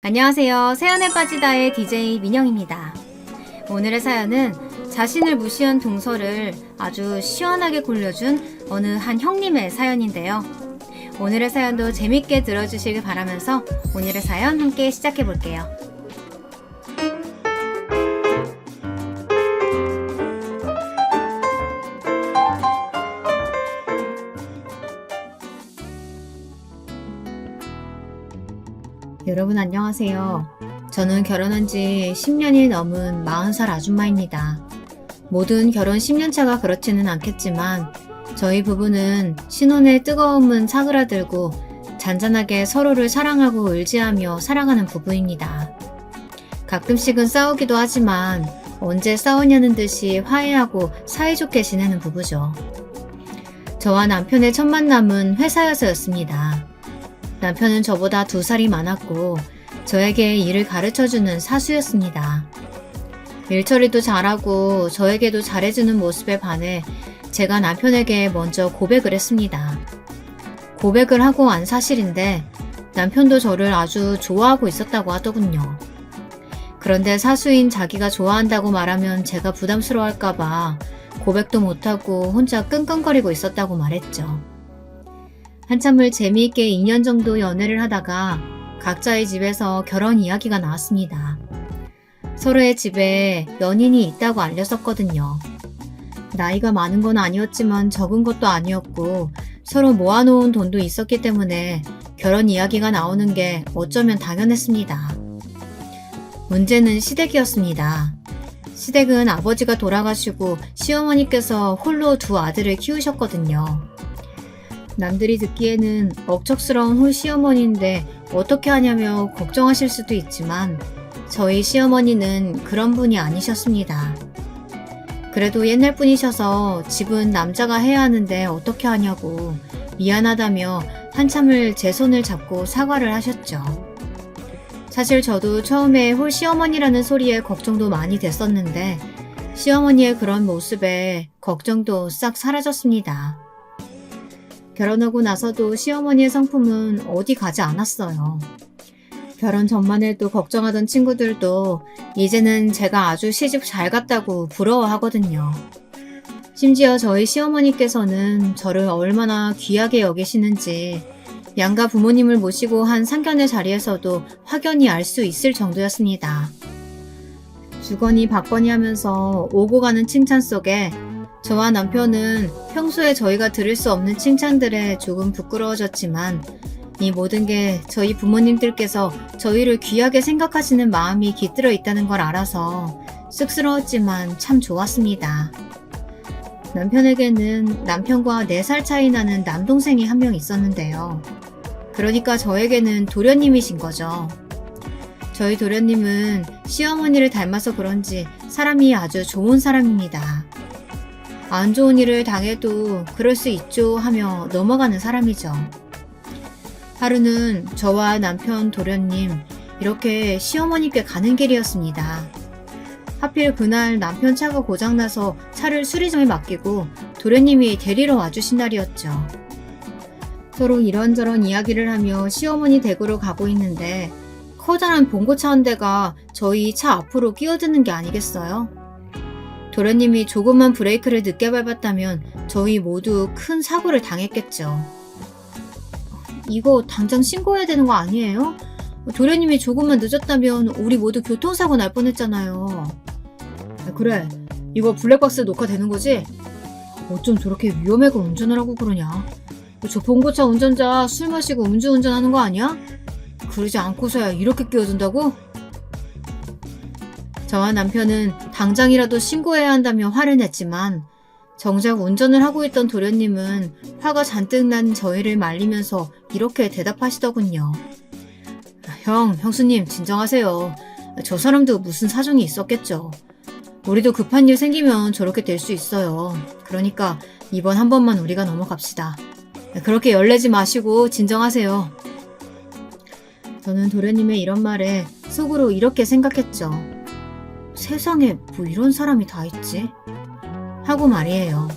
안녕하세요. 세연에 빠지다의 DJ 민영입니다. 오늘의 사연은 자신을 무시한 동서를 아주 시원하게 골려준 어느 한 형님의 사연인데요. 오늘의 사연도 재밌게 들어주시길 바라면서 오늘의 사연 함께 시작해 볼게요. 여러분 안녕하세요. 저는 결혼한 지 10년이 넘은 40살 아줌마입니다. 모든 결혼 10년차가 그렇지는 않겠지만 저희 부부는 신혼의 뜨거움은 사그라들고 잔잔하게 서로를 사랑하고 의지하며 살아가는 부부입니다. 가끔씩은 싸우기도 하지만 언제 싸우냐는 듯이 화해하고 사이좋게 지내는 부부죠. 저와 남편의 첫 만남은 회사에서였습니다. 남편은 저보다 2살이 많았고 저에게 일을 가르쳐주는 사수였습니다. 일처리도 잘하고 저에게도 잘해주는 모습에 반해 제가 남편에게 먼저 고백을 했습니다. 고백을 하고 안 사실인데 남편도 저를 아주 좋아하고 있었다고 하더군요. 그런데 사수인 자기가 좋아한다고 말하면 제가 부담스러워할까봐 고백도 못하고 혼자 끙끙거리고 있었다고 말했죠. 한참을 재미있게 2년 정도 연애를 하다가 각자의 집에서 결혼 이야기가 나왔습니다. 서로의 집에 연인이 있다고 알렸었거든요. 나이가 많은 건 아니었지만 적은 것도 아니었고 서로 모아놓은 돈도 있었기 때문에 결혼 이야기가 나오는 게 어쩌면 당연했습니다. 문제는 시댁이었습니다. 시댁은 아버지가 돌아가시고 시어머니께서 홀로 2 아들을 키우셨거든요. 남들이 듣기에는 억척스러운 홀시어머니인데 어떻게 하냐며 걱정하실 수도 있지만 저희 시어머니는 그런 분이 아니셨습니다. 그래도 옛날 분이셔서 집은 남자가 해야 하는데 어떻게 하냐고 미안하다며 한참을 제 손을 잡고 사과를 하셨죠. 사실 저도 처음에 홀시어머니라는 소리에 걱정도 많이 됐었는데 시어머니의 그런 모습에 걱정도 싹 사라졌습니다. 결혼하고 나서도 시어머니의 성품은 어디 가지 않았어요. 결혼 전만 해도 걱정하던 친구들도 이제는 제가 아주 시집 잘 갔다고 부러워하거든요. 심지어 저희 시어머니께서는 저를 얼마나 귀하게 여기시는지 양가 부모님을 모시고 한 상견례 자리에서도 확연히 알 수 있을 정도였습니다. 주거니 받거니 하면서 오고 가는 칭찬 속에 저와 남편은 평소에 저희가 들을 수 없는 칭찬들에 조금 부끄러워졌지만 이 모든 게 저희 부모님들께서 저희를 귀하게 생각하시는 마음이 깃들어 있다는 걸 알아서 쑥스러웠지만 참 좋았습니다. 남편에게는 남편과 4살 차이 나는 남동생이 한 명 있었는데요. 그러니까 저에게는 도련님이신 거죠. 저희 도련님은 시어머니를 닮아서 그런지 사람이 아주 좋은 사람입니다. 안 좋은 일을 당해도 그럴 수 있죠 하며 넘어가는 사람이죠. 하루는 저와 남편 도련님 이렇게 시어머니께 가는 길이었습니다. 하필 그날 남편 차가 고장나서 차를 수리점에 맡기고 도련님이 데리러 와주신 날이었죠. 서로 이런저런 이야기를 하며 시어머니 댁으로 가고 있는데 커다란 봉고차 한 대가 저희 차 앞으로 끼어드는 게 아니겠어요? 도련님이 조금만 브레이크를 늦게 밟았다면 저희 모두 큰 사고를 당했겠죠. 이거 당장 신고해야 되는 거 아니에요? 도련님이 조금만 늦었다면 우리 모두 교통사고 날 뻔했잖아요. 그래, 이거 블랙박스 녹화되는 거지? 어쩜 저렇게 위험하게 운전을 하고 그러냐? 저 봉고차 운전자 술 마시고 음주운전하는 거 아니야? 그러지 않고서야 이렇게 끼어든다고? 저와 남편은 당장이라도 신고해야 한다며 화를 냈지만 정작 운전을 하고 있던 도련님은 화가 잔뜩 난 저희를 말리면서 이렇게 대답하시더군요. 형수님 진정하세요. 저 사람도 무슨 사정이 있었겠죠. 우리도 급한 일 생기면 저렇게 될 수 있어요. 그러니까 이번 한 번만 우리가 넘어갑시다. 그렇게 열내지 마시고 진정하세요. 저는 도련님의 이런 말에 속으로 이렇게 생각했죠. 세상에 뭐 이런 사람이 다 있지? 하고 말이에요.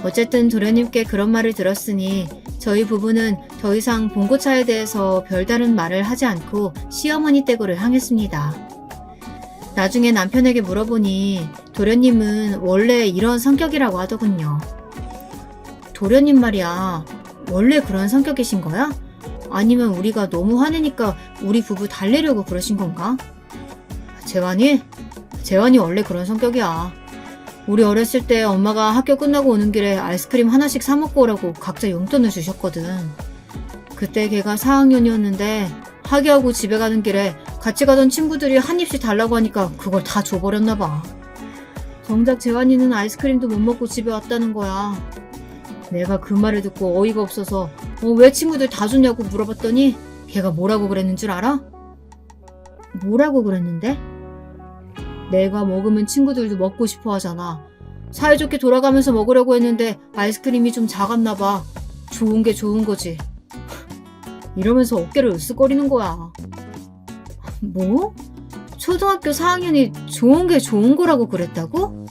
어쨌든 도련님께 그런 말을 들었으니 저희 부부는 더 이상 봉고차에 대해서 별다른 말을 하지 않고 시어머니 댁으로 향했습니다. 나중에 남편에게 물어보니 도련님은 원래 이런 성격이라고 하더군요. 도련님 말이야, 원래 그런 성격이신 거야? 아니면 우리가 너무 화내니까 우리 부부 달래려고 그러신 건가? 재환이 원래 그런 성격이야. 우리 어렸을 때 엄마가 학교 끝나고 오는 길에 아이스크림 하나씩 사 먹고 오라고 각자 용돈을 주셨거든. 그때 걔가 4학년이었는데 학교하고 집에 가는 길에 같이 가던 친구들이 한 입씩 달라고 하니까 그걸 다 줘버렸나 봐. 정작 재환이는 아이스크림도 못 먹고 집에 왔다는 거야. 내가 그 말을 듣고 어이가 없어서 왜 친구들 다 줬냐고 물어봤더니 걔가 뭐라고 그랬는 줄 알아? 뭐라고 그랬는데? 내가 먹으면 친구들도 먹고 싶어 하잖아. 사이좋게 돌아가면서 먹으려고 했는데 아이스크림이 좀 작았나 봐. 좋은 게 좋은 거지. 이러면서 어깨를 으쓱거리는 거야. 뭐? 초등학교 4학년이 좋은 게 좋은 거라고 그랬다고?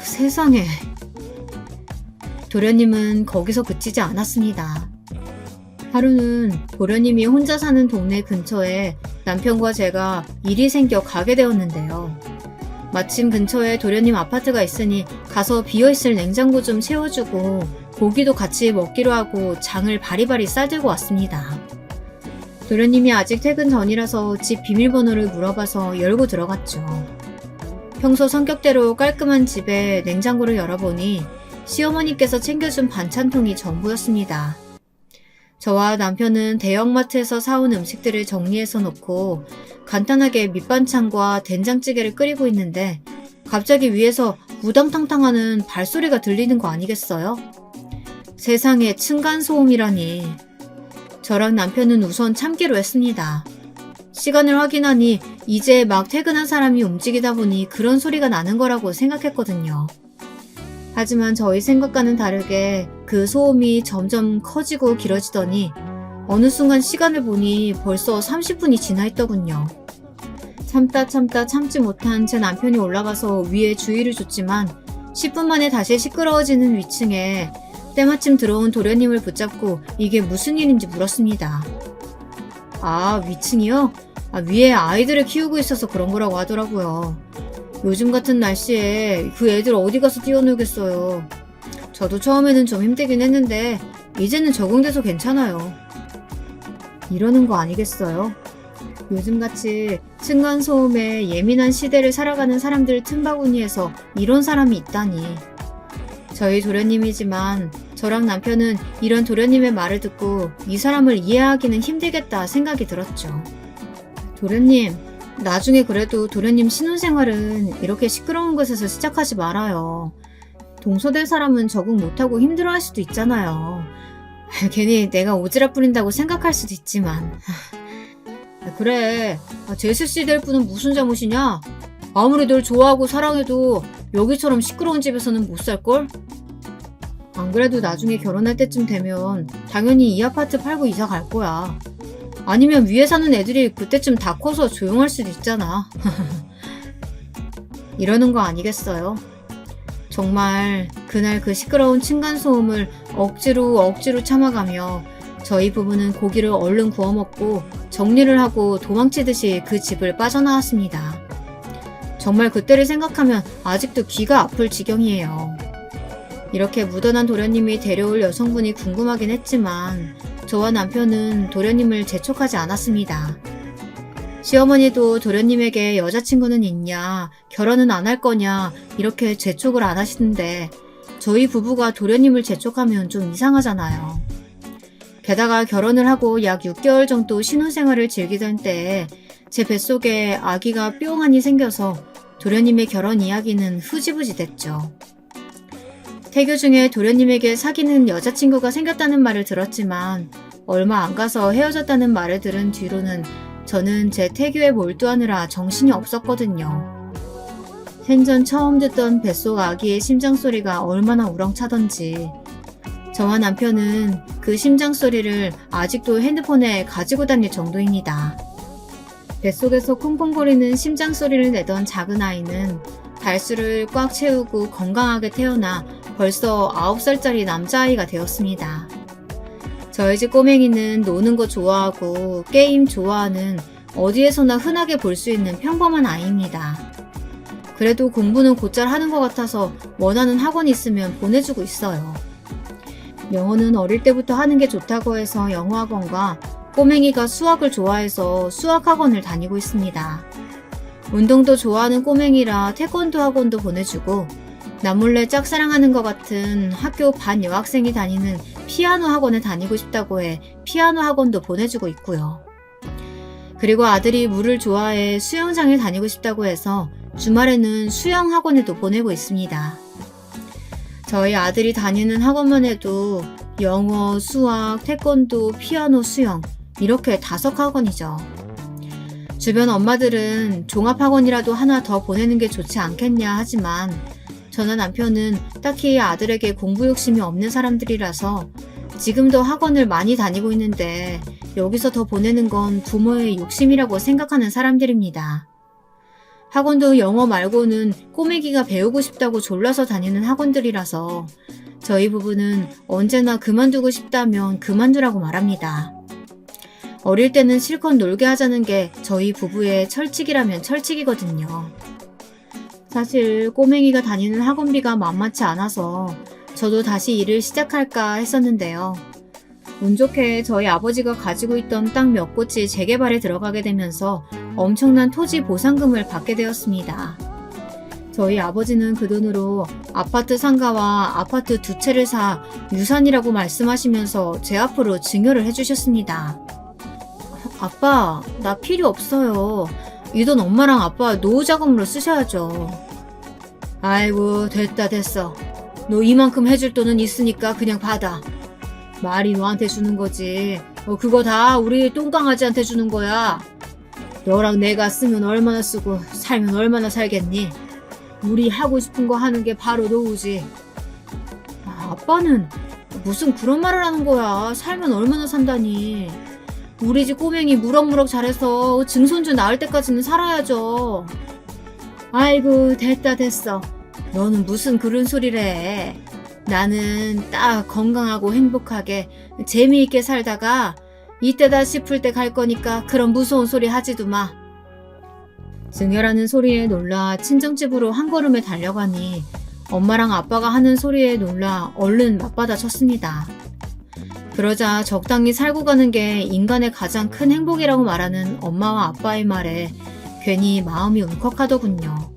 세상에. 도련님은 거기서 그치지 않았습니다. 하루는 도련님이 혼자 사는 동네 근처에 남편과 제가 일이 생겨 가게 되었는데요. 마침 근처에 도련님 아파트가 있으니 가서 비어있을 냉장고 좀 채워주고 고기도 같이 먹기로 하고 장을 바리바리 싸들고 왔습니다. 도련님이 아직 퇴근 전이라서 집 비밀번호를 물어봐서 열고 들어갔죠. 평소 성격대로 깔끔한 집에 냉장고를 열어보니 시어머니께서 챙겨준 반찬통이 전부였습니다. 저와 남편은 대형마트에서 사온 음식들을 정리해서 놓고 간단하게 밑반찬과 된장찌개를 끓이고 있는데 갑자기 위에서 우당탕탕하는 발소리가 들리는 거 아니겠어요? 세상에 층간소음이라니. 저랑 남편은 우선 참기로 했습니다. 시간을 확인하니 이제 막 퇴근한 사람이 움직이다 보니 그런 소리가 나는 거라고 생각했거든요. 하지만 저희 생각과는 다르게 그 소음이 점점 커지고 길어지더니 어느 순간 시간을 보니 벌써 30분이 지나 있더군요. 참다 참지 못한 제 남편이 올라가서 위에 주의를 줬지만 10분 만에 다시 시끄러워지는 위층에 때마침 들어온 도련님을 붙잡고 이게 무슨 일인지 물었습니다. 아, 위층이요? 위에 아이들을 키우고 있어서 그런 거라고 하더라고요. 요즘 같은 날씨에 그 애들 어디 가서 뛰어놀겠어요. 저도 처음에는 좀 힘들긴 했는데 이제는 적응돼서 괜찮아요. 이러는 거 아니겠어요? 요즘같이 층간소음에 예민한 시대를 살아가는 사람들 틈바구니에서 이런 사람이 있다니. 저희 도련님이지만 저랑 남편은 이런 도련님의 말을 듣고 이 사람을 이해하기는 힘들겠다 생각이 들었죠. 도련님, 나중에 그래도 도련님 신혼생활은 이렇게 시끄러운 곳에서 시작하지 말아요. 동서될 사람은 적응 못하고 힘들어할 수도 있잖아요. 괜히 내가 오지랖 부린다고 생각할 수도 있지만. 그래, 제수씨 될 분은 무슨 잘못이냐? 아무리 널 좋아하고 사랑해도 여기처럼 시끄러운 집에서는 못 살걸? 안 그래도 나중에 결혼할 때쯤 되면 당연히 이 아파트 팔고 이사 갈 거야. 아니면 위에 사는 애들이 그때쯤 다 커서 조용할 수도 있잖아. 이러는 거 아니겠어요? 정말 그날 그 시끄러운 층간소음을 억지로 참아가며 저희 부부는 고기를 얼른 구워 먹고 정리를 하고 도망치듯이 그 집을 빠져나왔습니다. 정말 그때를 생각하면 아직도 귀가 아플 지경이에요. 이렇게 무던한 도련님이 데려올 여성분이 궁금하긴 했지만 저와 남편은 도련님을 재촉하지 않았습니다. 시어머니도 도련님에게 여자친구는 있냐, 결혼은 안 할 거냐 이렇게 재촉을 안 하시는데 저희 부부가 도련님을 재촉하면 좀 이상하잖아요. 게다가 결혼을 하고 약 6개월 정도 신혼생활을 즐기던 때에 제 뱃속에 아기가 뿅하니 생겨서 도련님의 결혼 이야기는 흐지부지 됐죠. 태교 중에 도련님에게 사귀는 여자친구가 생겼다는 말을 들었지만 얼마 안 가서 헤어졌다는 말을 들은 뒤로는 저는 제 태교에 몰두하느라 정신이 없었거든요. 생전 처음 듣던 뱃속 아기의 심장소리가 얼마나 우렁차던지 저와 남편은 그 심장소리를 아직도 핸드폰에 가지고 다닐 정도입니다. 뱃속에서 콩콩거리는 심장소리를 내던 작은 아이는 달수를 꽉 채우고 건강하게 태어나 벌써 9살짜리 남자아이가 되었습니다. 저희 집 꼬맹이는 노는 거 좋아하고 게임 좋아하는 어디에서나 흔하게 볼 수 있는 평범한 아이입니다. 그래도 공부는 곧잘 하는 것 같아서 원하는 학원 있으면 보내주고 있어요. 영어는 어릴 때부터 하는 게 좋다고 해서 영어 학원과 꼬맹이가 수학을 좋아해서 수학 학원을 다니고 있습니다. 운동도 좋아하는 꼬맹이라 태권도 학원도 보내주고 남몰래 짝사랑하는 것 같은 학교 반 여학생이 다니는 피아노 학원에 다니고 싶다고 해 피아노 학원도 보내주고 있고요. 그리고 아들이 물을 좋아해 수영장에 다니고 싶다고 해서 주말에는 수영 학원에도 보내고 있습니다. 저희 아들이 다니는 학원만 해도 영어, 수학, 태권도, 피아노, 수영 이렇게 5학원이죠. 주변 엄마들은 종합학원이라도 하나 더 보내는 게 좋지 않겠냐 하지만 저나 남편은 딱히 아들에게 공부 욕심이 없는 사람들이라서 지금도 학원을 많이 다니고 있는데 여기서 더 보내는 건 부모의 욕심이라고 생각하는 사람들입니다. 학원도 영어 말고는 꼬매기가 배우고 싶다고 졸라서 다니는 학원들이라서 저희 부부는 언제나 그만두고 싶다면 그만두라고 말합니다. 어릴 때는 실컷 놀게 하자는 게 저희 부부의 철칙이라면 철칙이거든요. 사실 꼬맹이가 다니는 학원비가 만만치 않아서 저도 다시 일을 시작할까 했었는데요. 운 좋게 저희 아버지가 가지고 있던 땅 몇 곳이 재개발에 들어가게 되면서 엄청난 토지 보상금을 받게 되었습니다. 저희 아버지는 그 돈으로 아파트 상가와 아파트 2채를 사 유산이라고 말씀하시면서 제 앞으로 증여를 해주셨습니다. 아빠, 나 필요 없어요. 이 돈 엄마랑 아빠 노후 자금으로 쓰셔야죠. 아이고, 됐어. 너 이만큼 해줄 돈은 있으니까 그냥 받아. 말이 너한테 주는 거지. 그거 다 우리 똥강아지한테 주는 거야. 너랑 내가 쓰면 얼마나 쓰고 살면 얼마나 살겠니? 우리 하고 싶은 거 하는 게 바로 노후지. 아빠는 무슨 그런 말을 하는 거야. 살면 얼마나 산다니. 우리 집 꼬맹이 무럭무럭 잘해서 증손주 낳을 때까지는 살아야죠. 아이고, 됐어. 너는 무슨 그런 소리를 해. 나는 딱 건강하고 행복하게 재미있게 살다가 이때다 싶을 때 갈 거니까 그런 무서운 소리 하지도 마. 증여라는 소리에 놀라 친정집으로 한 걸음에 달려가니 엄마랑 아빠가 하는 소리에 놀라 얼른 맞받아 쳤습니다. 그러자 적당히 살고 가는 게 인간의 가장 큰 행복이라고 말하는 엄마와 아빠의 말에 괜히 마음이 울컥하더군요.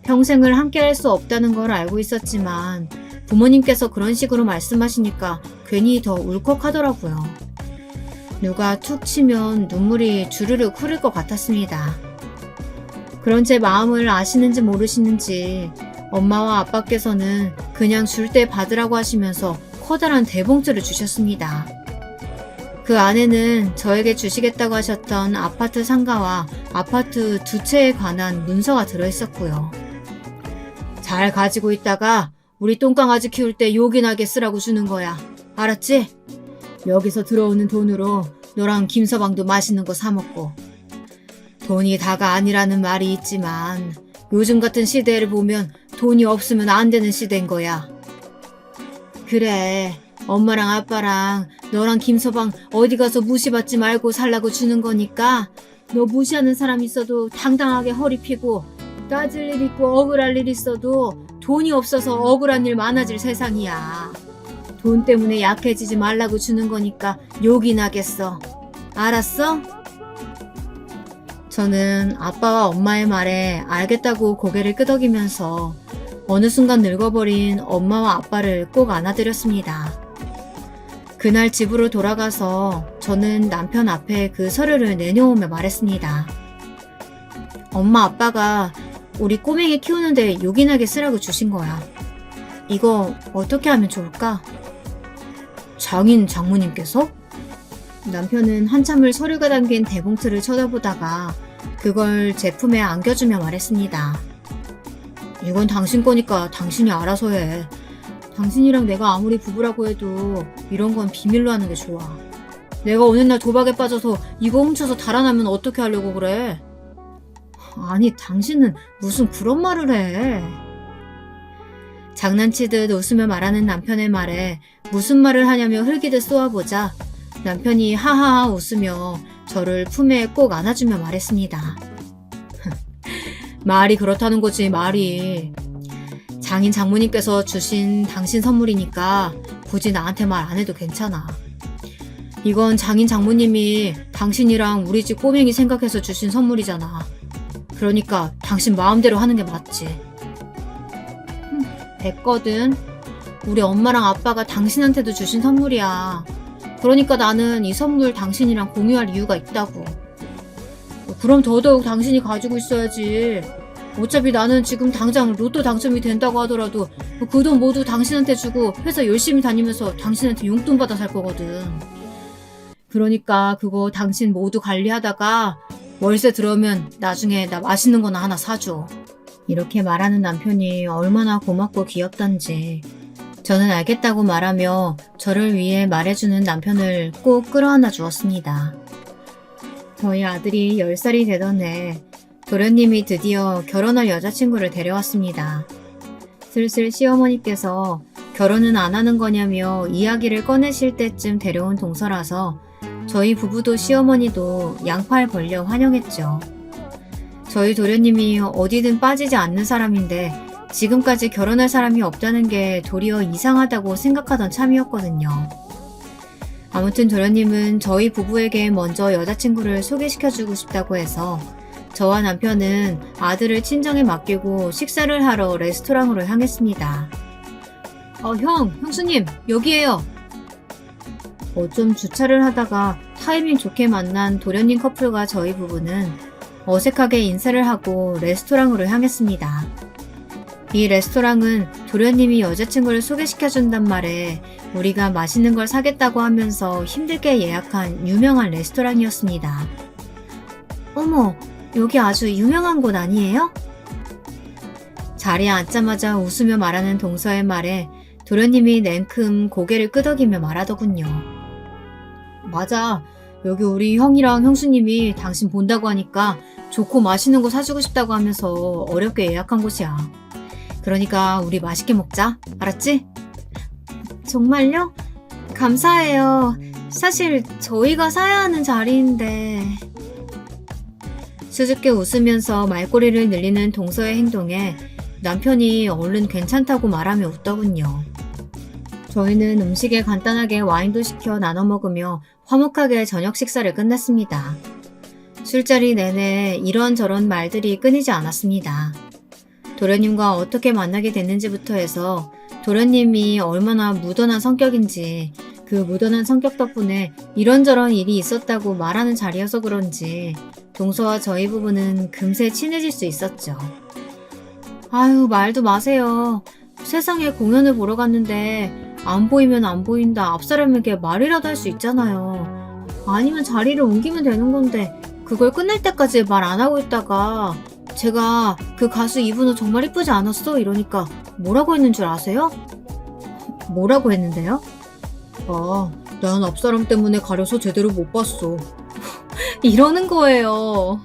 평생을 함께 할 수 없다는 걸 알고 있었지만 부모님께서 그런 식으로 말씀하시니까 괜히 더 울컥하더라고요. 누가 툭 치면 눈물이 주르륵 흐를 것 같았습니다. 그런 제 마음을 아시는지 모르시는지 엄마와 아빠께서는 그냥 줄 때 받으라고 하시면서 커다란 대봉투를 주셨습니다. 그 안에는 저에게 주시겠다고 하셨던 아파트 상가와 아파트 2채에 관한 문서가 들어있었고요. 잘 가지고 있다가 우리 똥강아지 키울 때 요긴하게 쓰라고 주는 거야. 알았지? 여기서 들어오는 돈으로 너랑 김서방도 맛있는 거 사 먹고. 돈이 다가 아니라는 말이 있지만 요즘 같은 시대를 보면 돈이 없으면 안 되는 시대인 거야. 그래, 엄마랑 아빠랑 너랑 김서방 어디 가서 무시받지 말고 살라고 주는 거니까 너 무시하는 사람 있어도 당당하게 허리 펴고 따질 일 있고 억울할 일 있어도 돈이 없어서 억울한 일 많아질 세상이야. 돈 때문에 약해지지 말라고 주는 거니까 요긴하겠어. 알았어? 저는 아빠와 엄마의 말에 알겠다고 고개를 끄덕이면서 어느 순간 늙어버린 엄마와 아빠를 꼭 안아드렸습니다. 그날 집으로 돌아가서 저는 남편 앞에 그 서류를 내놓으며 말했습니다. 엄마 아빠가 우리 꼬맹이 키우는데 요긴하게 쓰라고 주신 거야. 이거 어떻게 하면 좋을까? 장모님께서? 남편은 한참을 서류가 담긴 대봉투를 쳐다보다가 그걸 제품에 안겨주며 말했습니다. 이건 당신 거니까 당신이 알아서 해. 당신이랑 내가 아무리 부부라고 해도 이런 건 비밀로 하는 게 좋아. 내가 어느 날 도박에 빠져서 이거 훔쳐서 달아나면 어떻게 하려고 그래? 아니, 당신은 무슨 그런 말을 해. 장난치듯 웃으며 말하는 남편의 말에 무슨 말을 하냐며 흘기듯 쏘아보자 남편이 하하하 웃으며 저를 품에 꼭 안아주며 말했습니다. 말이 그렇다는 거지, 말이. 장인 장모님께서 주신 당신 선물이니까 굳이 나한테 말 안 해도 괜찮아. 이건 장인 장모님이 당신이랑 우리 집 꼬맹이 생각해서 주신 선물이잖아. 그러니까 당신 마음대로 하는 게 맞지. 됐거든. 우리 엄마랑 아빠가 당신한테도 주신 선물이야. 그러니까 나는 이 선물 당신이랑 공유할 이유가 있다고. 그럼 더더욱 당신이 가지고 있어야지. 어차피 나는 지금 당장 로또 당첨이 된다고 하더라도 그 돈 모두 당신한테 주고 회사 열심히 다니면서 당신한테 용돈 받아 살 거거든. 그러니까 그거 당신 모두 관리하다가 월세 들어오면 나중에 나 맛있는 거나 하나 사줘. 이렇게 말하는 남편이 얼마나 고맙고 귀엽단지 저는 알겠다고 말하며 저를 위해 말해주는 남편을 꼭 끌어안아 주었습니다. 저희 아들이 10살이 되던 해 도련님이 드디어 결혼할 여자친구를 데려왔습니다. 슬슬 시어머니께서 결혼은 안 하는 거냐며 이야기를 꺼내실 때쯤 데려온 동서라서 저희 부부도 시어머니도 양팔 벌려 환영했죠. 저희 도련님이 어디든 빠지지 않는 사람인데 지금까지 결혼할 사람이 없다는 게 도리어 이상하다고 생각하던 참이었거든요. 아무튼 도련님은 저희 부부에게 먼저 여자친구를 소개시켜주고 싶다고 해서 저와 남편은 아들을 친정에 맡기고 식사를 하러 레스토랑으로 향했습니다. 형수님, 여기에요. 어쩜 주차를 하다가 타이밍 좋게 만난 도련님 커플과 저희 부부는 어색하게 인사를 하고 레스토랑으로 향했습니다. 이 레스토랑은 도련님이 여자친구를 소개시켜준단 말에 우리가 맛있는 걸 사겠다고 하면서 힘들게 예약한 유명한 레스토랑이었습니다. 어머, 여기 아주 유명한 곳 아니에요? 자리에 앉자마자 웃으며 말하는 동서의 말에 도련님이 냉큼 고개를 끄덕이며 말하더군요. 맞아. 여기 우리 형이랑 형수님이 당신 본다고 하니까 좋고 맛있는 거 사주고 싶다고 하면서 어렵게 예약한 곳이야. 그러니까 우리 맛있게 먹자. 알았지? 정말요? 감사해요. 사실 저희가 사야 하는 자리인데... 수줍게 웃으면서 말꼬리를 늘리는 동서의 행동에 남편이 얼른 괜찮다고 말하며 웃더군요. 저희는 음식에 간단하게 와인도 시켜 나눠 먹으며 화목하게 저녁 식사를 끝냈습니다. 술자리 내내 이런저런 말들이 끊이지 않았습니다. 도련님과 어떻게 만나게 됐는지부터 해서 도련님이 얼마나 무던한 성격인지 그 무던한 성격 덕분에 이런저런 일이 있었다고 말하는 자리여서 그런지 동서와 저희 부부는 금세 친해질 수 있었죠. 아유, 말도 마세요. 세상에 공연을 보러 갔는데 안 보이면 안 보인다 앞사람에게 말이라도 할 수 있잖아요. 아니면 자리를 옮기면 되는 건데 그걸 끝날 때까지 말 안 하고 있다가 제가 그 가수 이분은 정말 이쁘지 않았어? 이러니까 뭐라고 했는 줄 아세요? 뭐라고 했는데요? 난 앞사람 때문에 가려서 제대로 못 봤어. 이러는 거예요.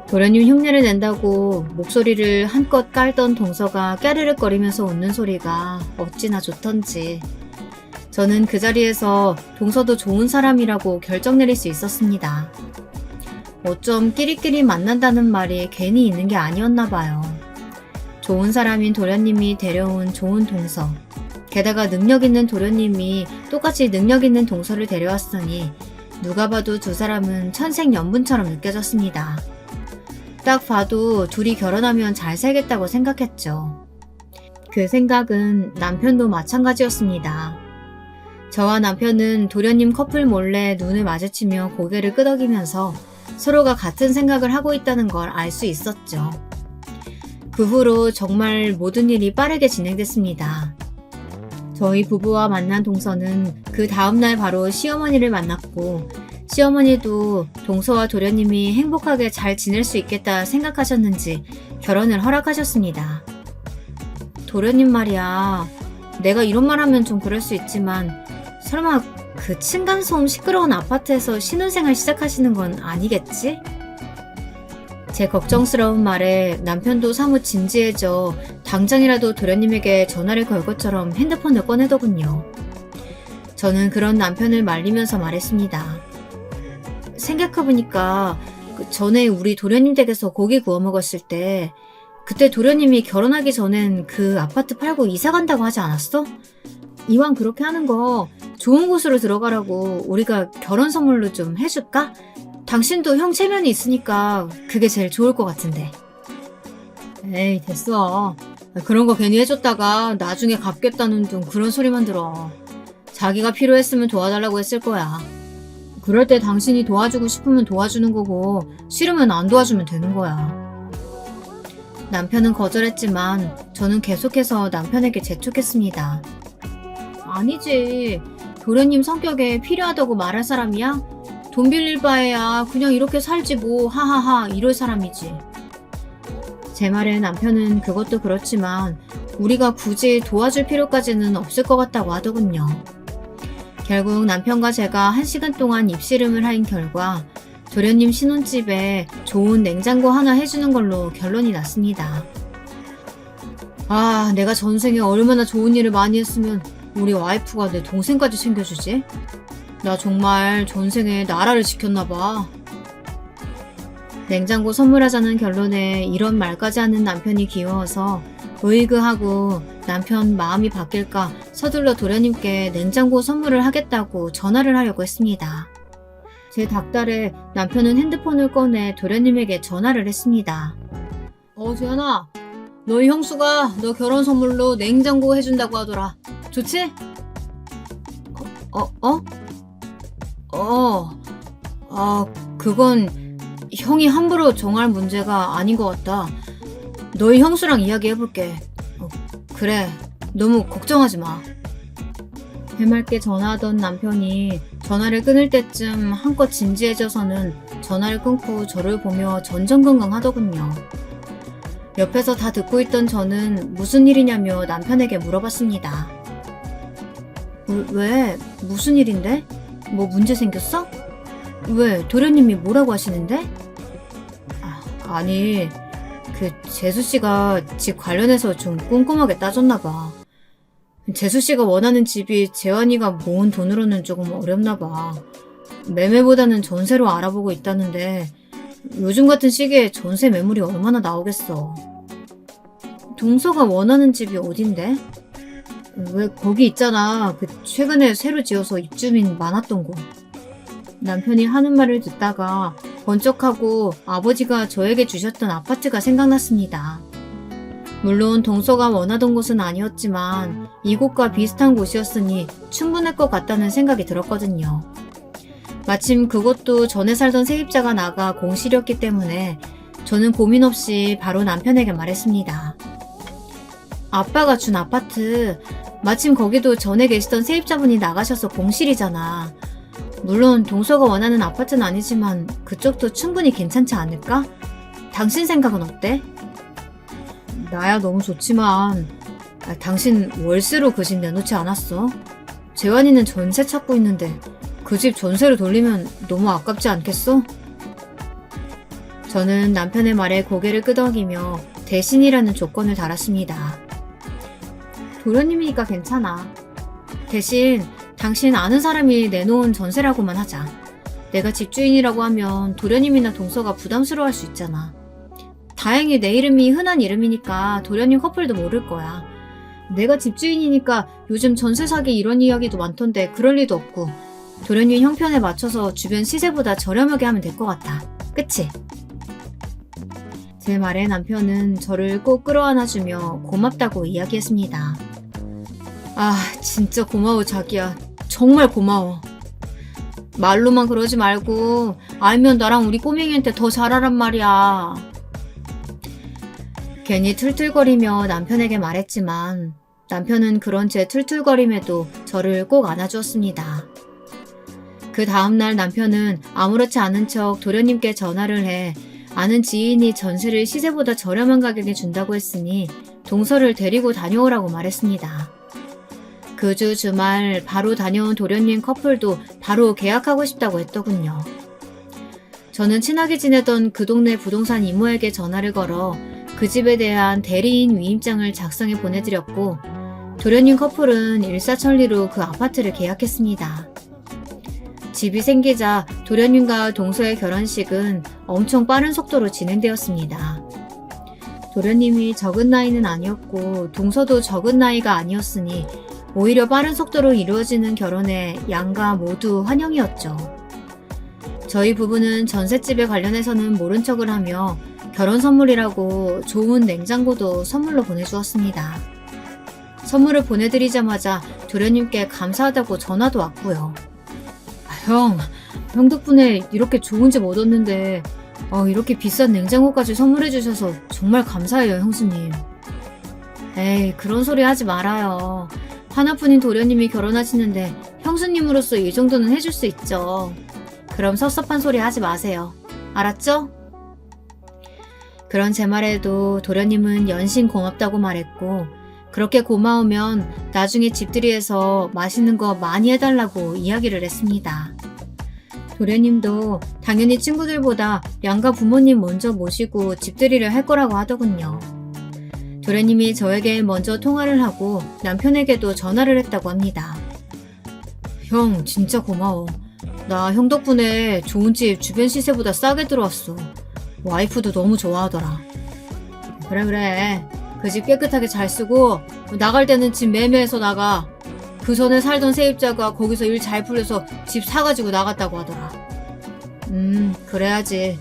도련님 흉내를 낸다고 목소리를 한껏 깔던 동서가 까르륵거리면서 웃는 소리가 어찌나 좋던지 저는 그 자리에서 동서도 좋은 사람이라고 결정 내릴 수 있었습니다. 어쩜 끼리끼리 만난다는 말이 괜히 있는 게 아니었나 봐요. 좋은 사람인 도련님이 데려온 좋은 동서, 게다가 능력 있는 도련님이 똑같이 능력 있는 동서를 데려왔으니 누가 봐도 두 사람은 천생연분처럼 느껴졌습니다. 딱 봐도 둘이 결혼하면 잘 살겠다고 생각했죠. 그 생각은 남편도 마찬가지였습니다. 저와 남편은 도련님 커플 몰래 눈을 마주치며 고개를 끄덕이면서 서로가 같은 생각을 하고 있다는 걸 알 수 있었죠. 그 후로 정말 모든 일이 빠르게 진행됐습니다. 저희 부부와 만난 동서는 그 다음날 바로 시어머니를 만났고 시어머니도 동서와 도련님이 행복하게 잘 지낼 수 있겠다 생각하셨는지 결혼을 허락하셨습니다. 도련님 말이야, 내가 이런 말 하면 좀 그럴 수 있지만 설마 그 층간소음 시끄러운 아파트에서 신혼생활 시작하시는 건 아니겠지? 제 걱정스러운 말에 남편도 사뭇 진지해져 당장이라도 도련님에게 전화를 걸 것처럼 핸드폰을 꺼내더군요. 저는 그런 남편을 말리면서 말했습니다. 생각해보니까 전에 우리 도련님 댁에서 고기 구워 먹었을 때 그때 도련님이 결혼하기 전엔 그 아파트 팔고 이사 간다고 하지 않았어? 이왕 그렇게 하는 거 좋은 곳으로 들어가라고 우리가 결혼 선물로 좀 해줄까? 당신도 형 체면이 있으니까 그게 제일 좋을 것 같은데. 에이, 됐어. 그런 거 괜히 해줬다가 나중에 갚겠다는 둥 그런 소리만 들어. 자기가 필요했으면 도와달라고 했을 거야. 그럴 때 당신이 도와주고 싶으면 도와주는 거고 싫으면 안 도와주면 되는 거야. 남편은 거절했지만 저는 계속해서 남편에게 재촉했습니다. 아니지. 도련님 성격에 필요하다고 말할 사람이야? 돈 빌릴 바에야 그냥 이렇게 살지 뭐 하하하 이럴 사람이지. 제 말에 남편은 그것도 그렇지만 우리가 굳이 도와줄 필요까지는 없을 것 같다고 하더군요. 결국 남편과 제가 1시간 동안 입씨름을 한 결과 도련님 신혼집에 좋은 냉장고 하나 해주는 걸로 결론이 났습니다. 아, 내가 전생에 얼마나 좋은 일을 많이 했으면 우리 와이프가 내 동생까지 챙겨주지? 나 정말 전생에 나라를 지켰나봐. 냉장고 선물하자는 결론에 이런 말까지 하는 남편이 귀여워서 으이그하고 남편 마음이 바뀔까 서둘러 도련님께 냉장고 선물을 하겠다고 전화를 하려고 했습니다. 제 닥달에 남편은 핸드폰을 꺼내 도련님에게 전화를 했습니다. 재현아, 너희 형수가 너 결혼 선물로 냉장고 해준다고 하더라. 좋지? 그건 형이 함부로 정할 문제가 아닌 것 같다. 너희 형수랑 이야기해볼게. 그래, 너무 걱정하지 마. 해맑게 전화하던 남편이 전화를 끊을 때쯤 한껏 진지해져서는 전화를 끊고 저를 보며 전전긍긍하더군요. 옆에서 다 듣고 있던 저는 무슨 일이냐며 남편에게 물어봤습니다. 왜? 무슨 일인데? 뭐 문제 생겼어? 왜? 도련님이 뭐라고 하시는데? 아니, 재수씨가 집 관련해서 좀 꼼꼼하게 따졌나봐. 재수씨가 원하는 집이 재환이가 모은 돈으로는 조금 어렵나봐. 매매보다는 전세로 알아보고 있다는데 요즘 같은 시기에 전세 매물이 얼마나 나오겠어. 동서가 원하는 집이 어딘데? 왜 거기 있잖아. 최근에 새로 지어서 입주민 많았던 곳. 남편이 하는 말을 듣다가 번쩍하고 아버지가 저에게 주셨던 아파트가 생각났습니다. 물론 동서가 원하던 곳은 아니었지만 이곳과 비슷한 곳이었으니 충분할 것 같다는 생각이 들었거든요. 마침 그곳도 전에 살던 세입자가 나가 공실이었기 때문에 저는 고민 없이 바로 남편에게 말했습니다. 아빠가 준 아파트, 마침 거기도 전에 계시던 세입자분이 나가셔서 공실이잖아. 물론 동서가 원하는 아파트는 아니지만 그쪽도 충분히 괜찮지 않을까? 당신 생각은 어때? 나야 너무 좋지만 당신 월세로 그 집 내놓지 않았어? 재환이는 전세 찾고 있는데 그 집 전세로 돌리면 너무 아깝지 않겠어? 저는 남편의 말에 고개를 끄덕이며 대신이라는 조건을 달았습니다. 도련님이니까 괜찮아. 대신 당신 아는 사람이 내놓은 전세라고만 하자. 내가 집주인이라고 하면 도련님이나 동서가 부담스러워할 수 있잖아. 다행히 내 이름이 흔한 이름이니까 도련님 커플도 모를 거야. 내가 집주인이니까 요즘 전세 사기 이런 이야기도 많던데 그럴 리도 없고 도련님 형편에 맞춰서 주변 시세보다 저렴하게 하면 될 것 같아. 그치? 제 말에 남편은 저를 꼭 끌어안아주며 고맙다고 이야기했습니다. 진짜 고마워 자기야. 정말 고마워. 말로만 그러지 말고 알면 나랑 우리 꼬맹이한테 더 잘하란 말이야. 괜히 툴툴거리며 남편에게 말했지만 남편은 그런 제 툴툴거림에도 저를 꼭 안아주었습니다. 그 다음날 남편은 아무렇지 않은 척 도련님께 전화를 해 아는 지인이 전세를 시세보다 저렴한 가격에 준다고 했으니 동서를 데리고 다녀오라고 말했습니다. 그 주 주말 바로 다녀온 도련님 커플도 바로 계약하고 싶다고 했더군요. 저는 친하게 지내던 그 동네 부동산 이모에게 전화를 걸어 그 집에 대한 대리인 위임장을 작성해 보내드렸고 도련님 커플은 일사천리로 그 아파트를 계약했습니다. 집이 생기자 도련님과 동서의 결혼식은 엄청 빠른 속도로 진행되었습니다. 도련님이 적은 나이는 아니었고 동서도 적은 나이가 아니었으니 오히려 빠른 속도로 이루어지는 결혼에 양가 모두 환영이었죠. 저희 부부는 전셋집에 관련해서는 모른 척을 하며 결혼 선물이라고 좋은 냉장고도 선물로 보내주었습니다. 선물을 보내드리자마자 도련님께 감사하다고 전화도 왔고요. 형 덕분에 이렇게 좋은 집 얻었는데 이렇게 비싼 냉장고까지 선물해 주셔서 정말 감사해요, 형수님. 에이, 그런 소리 하지 말아요. 하나뿐인 도련님이 결혼하시는데 형수님으로서 이 정도는 해줄 수 있죠. 그럼 섭섭한 소리 하지 마세요. 알았죠? 그런 제 말에도 도련님은 연신 고맙다고 말했고 그렇게 고마우면 나중에 집들이에서 맛있는 거 많이 해달라고 이야기를 했습니다. 도련님도 당연히 친구들보다 양가 부모님 먼저 모시고 집들이를 할 거라고 하더군요. 도련님이 저에게 먼저 통화를 하고 남편에게도 전화를 했다고 합니다. 형 진짜 고마워. 나 형 덕분에 좋은 집 주변 시세보다 싸게 들어왔어. 와이프도 너무 좋아하더라. 그래. 그 집 깨끗하게 잘 쓰고 나갈 때는 집 매매해서 나가. 그 전에 살던 세입자가 거기서 일 잘 풀려서 집 사가지고 나갔다고 하더라. 그래야지.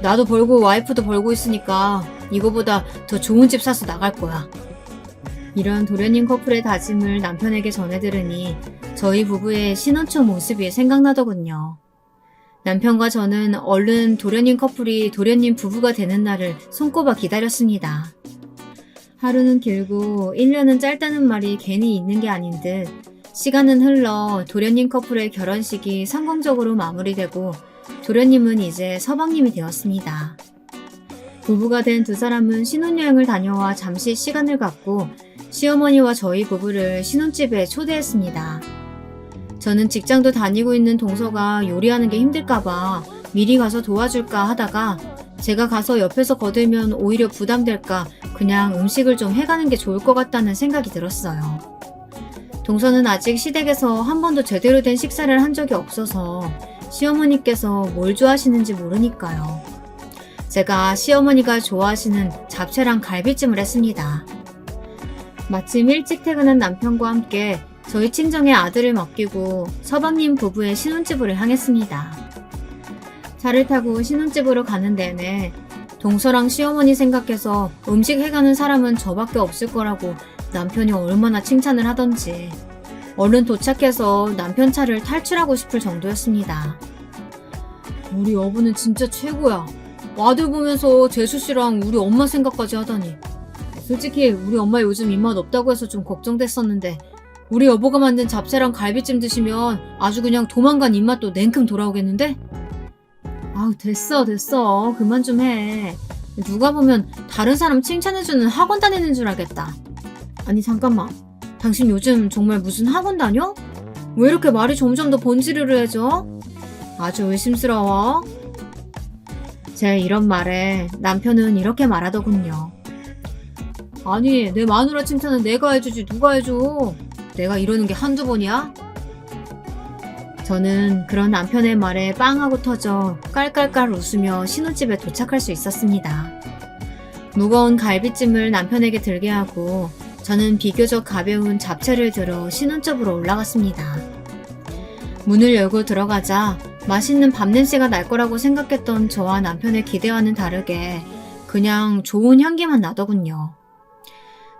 나도 벌고 와이프도 벌고 있으니까 이거보다 더 좋은 집 사서 나갈 거야. 이런 도련님 커플의 다짐을 남편에게 전해 들으니 저희 부부의 신혼 초 모습이 생각나더군요. 남편과 저는 얼른 도련님 커플이 도련님 부부가 되는 날을 손꼽아 기다렸습니다. 하루는 길고 1년은 짧다는 말이 괜히 있는 게 아닌 듯 시간은 흘러 도련님 커플의 결혼식이 성공적으로 마무리되고 도련님은 이제 서방님이 되었습니다. 부부가 된 두 사람은 신혼여행을 다녀와 잠시 시간을 갖고 시어머니와 저희 부부를 신혼집에 초대했습니다. 저는 직장도 다니고 있는 동서가 요리하는 게 힘들까봐 미리 가서 도와줄까 하다가 제가 가서 옆에서 거들면 오히려 부담될까 그냥 음식을 좀 해가는 게 좋을 것 같다는 생각이 들었어요. 동서는 아직 시댁에서 한 번도 제대로 된 식사를 한 적이 없어서 시어머니께서 뭘 좋아하시는지 모르니까요. 제가 시어머니가 좋아하시는 잡채랑 갈비찜을 했습니다. 마침 일찍 퇴근한 남편과 함께 저희 친정의 아들을 맡기고 서방님 부부의 신혼집으로 향했습니다. 차를 타고 신혼집으로 가는 내내 동서랑 시어머니 생각해서 음식 해가는 사람은 저밖에 없을 거라고 남편이 얼마나 칭찬을 하던지 얼른 도착해서 남편 차를 탈출하고 싶을 정도였습니다. 우리 여보는 진짜 최고야. 아들 보면서 재수씨랑 우리 엄마 생각까지 하다니. 솔직히 우리 엄마 요즘 입맛 없다고 해서 좀 걱정됐었는데 우리 여보가 만든 잡채랑 갈비찜 드시면 아주 그냥 도망간 입맛도 냉큼 돌아오겠는데? 아우 됐어 그만 좀 해. 누가 보면 다른 사람 칭찬해주는 학원 다니는 줄 알겠다. 아니 잠깐만, 당신 요즘 정말 무슨 학원 다녀? 왜 이렇게 말이 점점 더 번지르르해져? 아주 의심스러워. 제 이런 말에 남편은 이렇게 말하더군요. 아니 내 마누라 칭찬은 내가 해주지 누가 해줘. 내가 이러는 게 한두 번이야? 저는 그런 남편의 말에 빵 하고 터져 깔깔깔 웃으며 신혼집에 도착할 수 있었습니다. 무거운 갈비찜을 남편에게 들게 하고 저는 비교적 가벼운 잡채를 들어 신혼집으로 올라갔습니다. 문을 열고 들어가자 맛있는 밥 냄새가 날 거라고 생각했던 저와 남편의 기대와는 다르게 그냥 좋은 향기만 나더군요.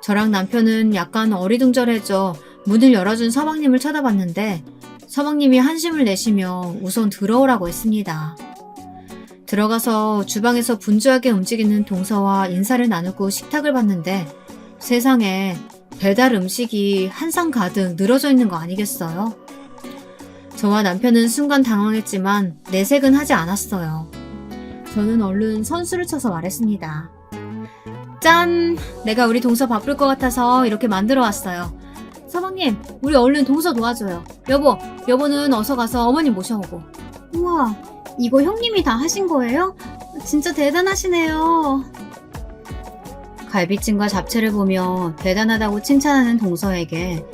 저랑 남편은 약간 어리둥절해져 문을 열어준 서방님을 쳐다봤는데 서방님이 한심을 내쉬며 우선 들어오라고 했습니다. 들어가서 주방에서 분주하게 움직이는 동서와 인사를 나누고 식탁을 봤는데 세상에 배달 음식이 한 상 가득 늘어져 있는 거 아니겠어요? 저와 남편은 순간 당황했지만 내색은 하지 않았어요. 저는 얼른 선수를 쳐서 말했습니다. 짠! 내가 우리 동서 바쁠 것 같아서 이렇게 만들어 왔어요. 서방님, 우리 얼른 동서 도와줘요. 여보는 어서 가서 어머님 모셔오고. 우와, 이거 형님이 다 하신 거예요? 진짜 대단하시네요. 갈비찜과 잡채를 보며 대단하다고 칭찬하는 동서에게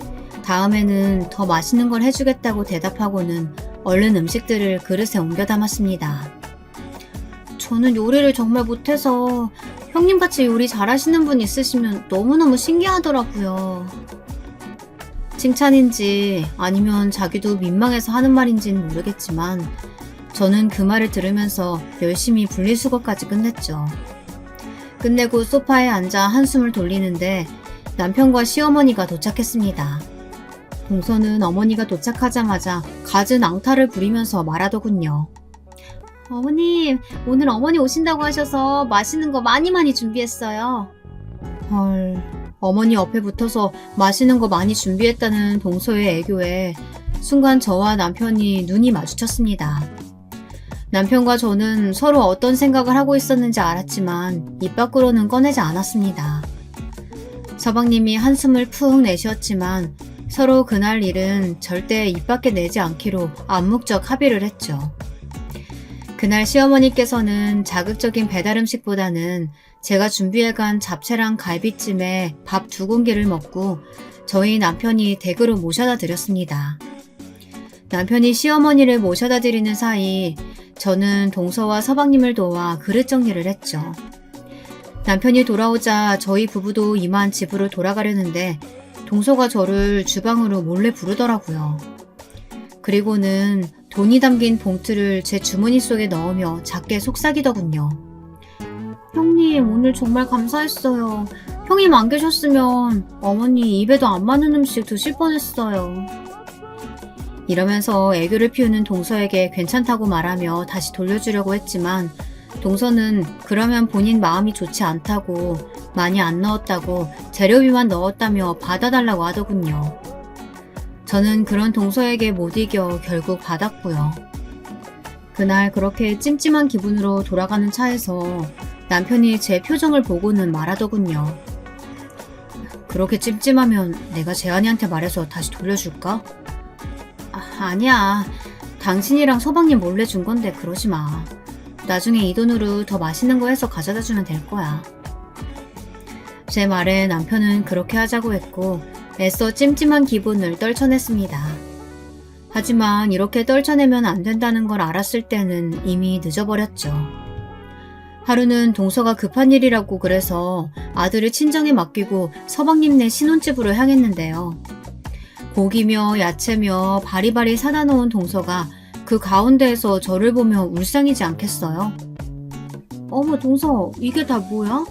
다음에는 더 맛있는 걸 해주겠다고 대답하고는 얼른 음식들을 그릇에 옮겨 담았습니다. 저는 요리를 정말 못해서 형님같이 요리 잘하시는 분 있으시면 너무너무 신기하더라고요. 칭찬인지 아니면 자기도 민망해서 하는 말인지는 모르겠지만 저는 그 말을 들으면서 열심히 분리수거까지 끝냈죠. 끝내고 소파에 앉아 한숨을 돌리는데 남편과 시어머니가 도착했습니다. 동서는 어머니가 도착하자마자 갖은 앙탈을 부리면서 말하더군요. 어머님, 오늘 어머니 오신다고 하셔서 맛있는 거 많이 준비했어요. 헐, 어머니 옆에 붙어서 맛있는 거 많이 준비했다는 동서의 애교에 순간 저와 남편이 눈이 마주쳤습니다. 남편과 저는 서로 어떤 생각을 하고 있었는지 알았지만 입 밖으로는 꺼내지 않았습니다. 서방님이 한숨을 푹 내쉬었지만 서로 그날 일은 절대 입 밖에 내지 않기로 암묵적 합의를 했죠. 그날 시어머니께서는 자극적인 배달 음식보다는 제가 준비해간 잡채랑 갈비찜에 밥 2공기를 먹고 저희 남편이 댁으로 모셔다 드렸습니다. 남편이 시어머니를 모셔다 드리는 사이 저는 동서와 서방님을 도와 그릇 정리를 했죠. 남편이 돌아오자 저희 부부도 이만 집으로 돌아가려는데 동서가 저를 주방으로 몰래 부르더라고요. 그리고는 돈이 담긴 봉투를 제 주머니 속에 넣으며 작게 속삭이더군요. 형님, 오늘 정말 감사했어요. 형님 안 계셨으면 어머니 입에도 안 맞는 음식 드실 뻔했어요. 이러면서 애교를 피우는 동서에게 괜찮다고 말하며 다시 돌려주려고 했지만 동서는 그러면 본인 마음이 좋지 않다고 많이 안 넣었다고 재료비만 넣었다며 받아달라고 하더군요. 저는 그런 동서에게 못 이겨 결국 받았고요. 그날 그렇게 찜찜한 기분으로 돌아가는 차에서 남편이 제 표정을 보고는 말하더군요. 그렇게 찜찜하면 내가 재환이한테 말해서 다시 돌려줄까? 아니야. 당신이랑 서방님 몰래 준 건데 그러지 마. 나중에 이 돈으로 더 맛있는 거 해서 가져다 주면 될 거야. 제 말에 남편은 그렇게 하자고 했고 애써 찜찜한 기분을 떨쳐냈습니다. 하지만 이렇게 떨쳐내면 안 된다는 걸 알았을 때는 이미 늦어버렸죠. 하루는 동서가 급한 일이라고 그래서 아들을 친정에 맡기고 서방님네 신혼집으로 향했는데요. 고기며 야채며 바리바리 사다 놓은 동서가 그 가운데에서 저를 보며 울상이지 않겠어요? 어머 동서, 이게 다 뭐야?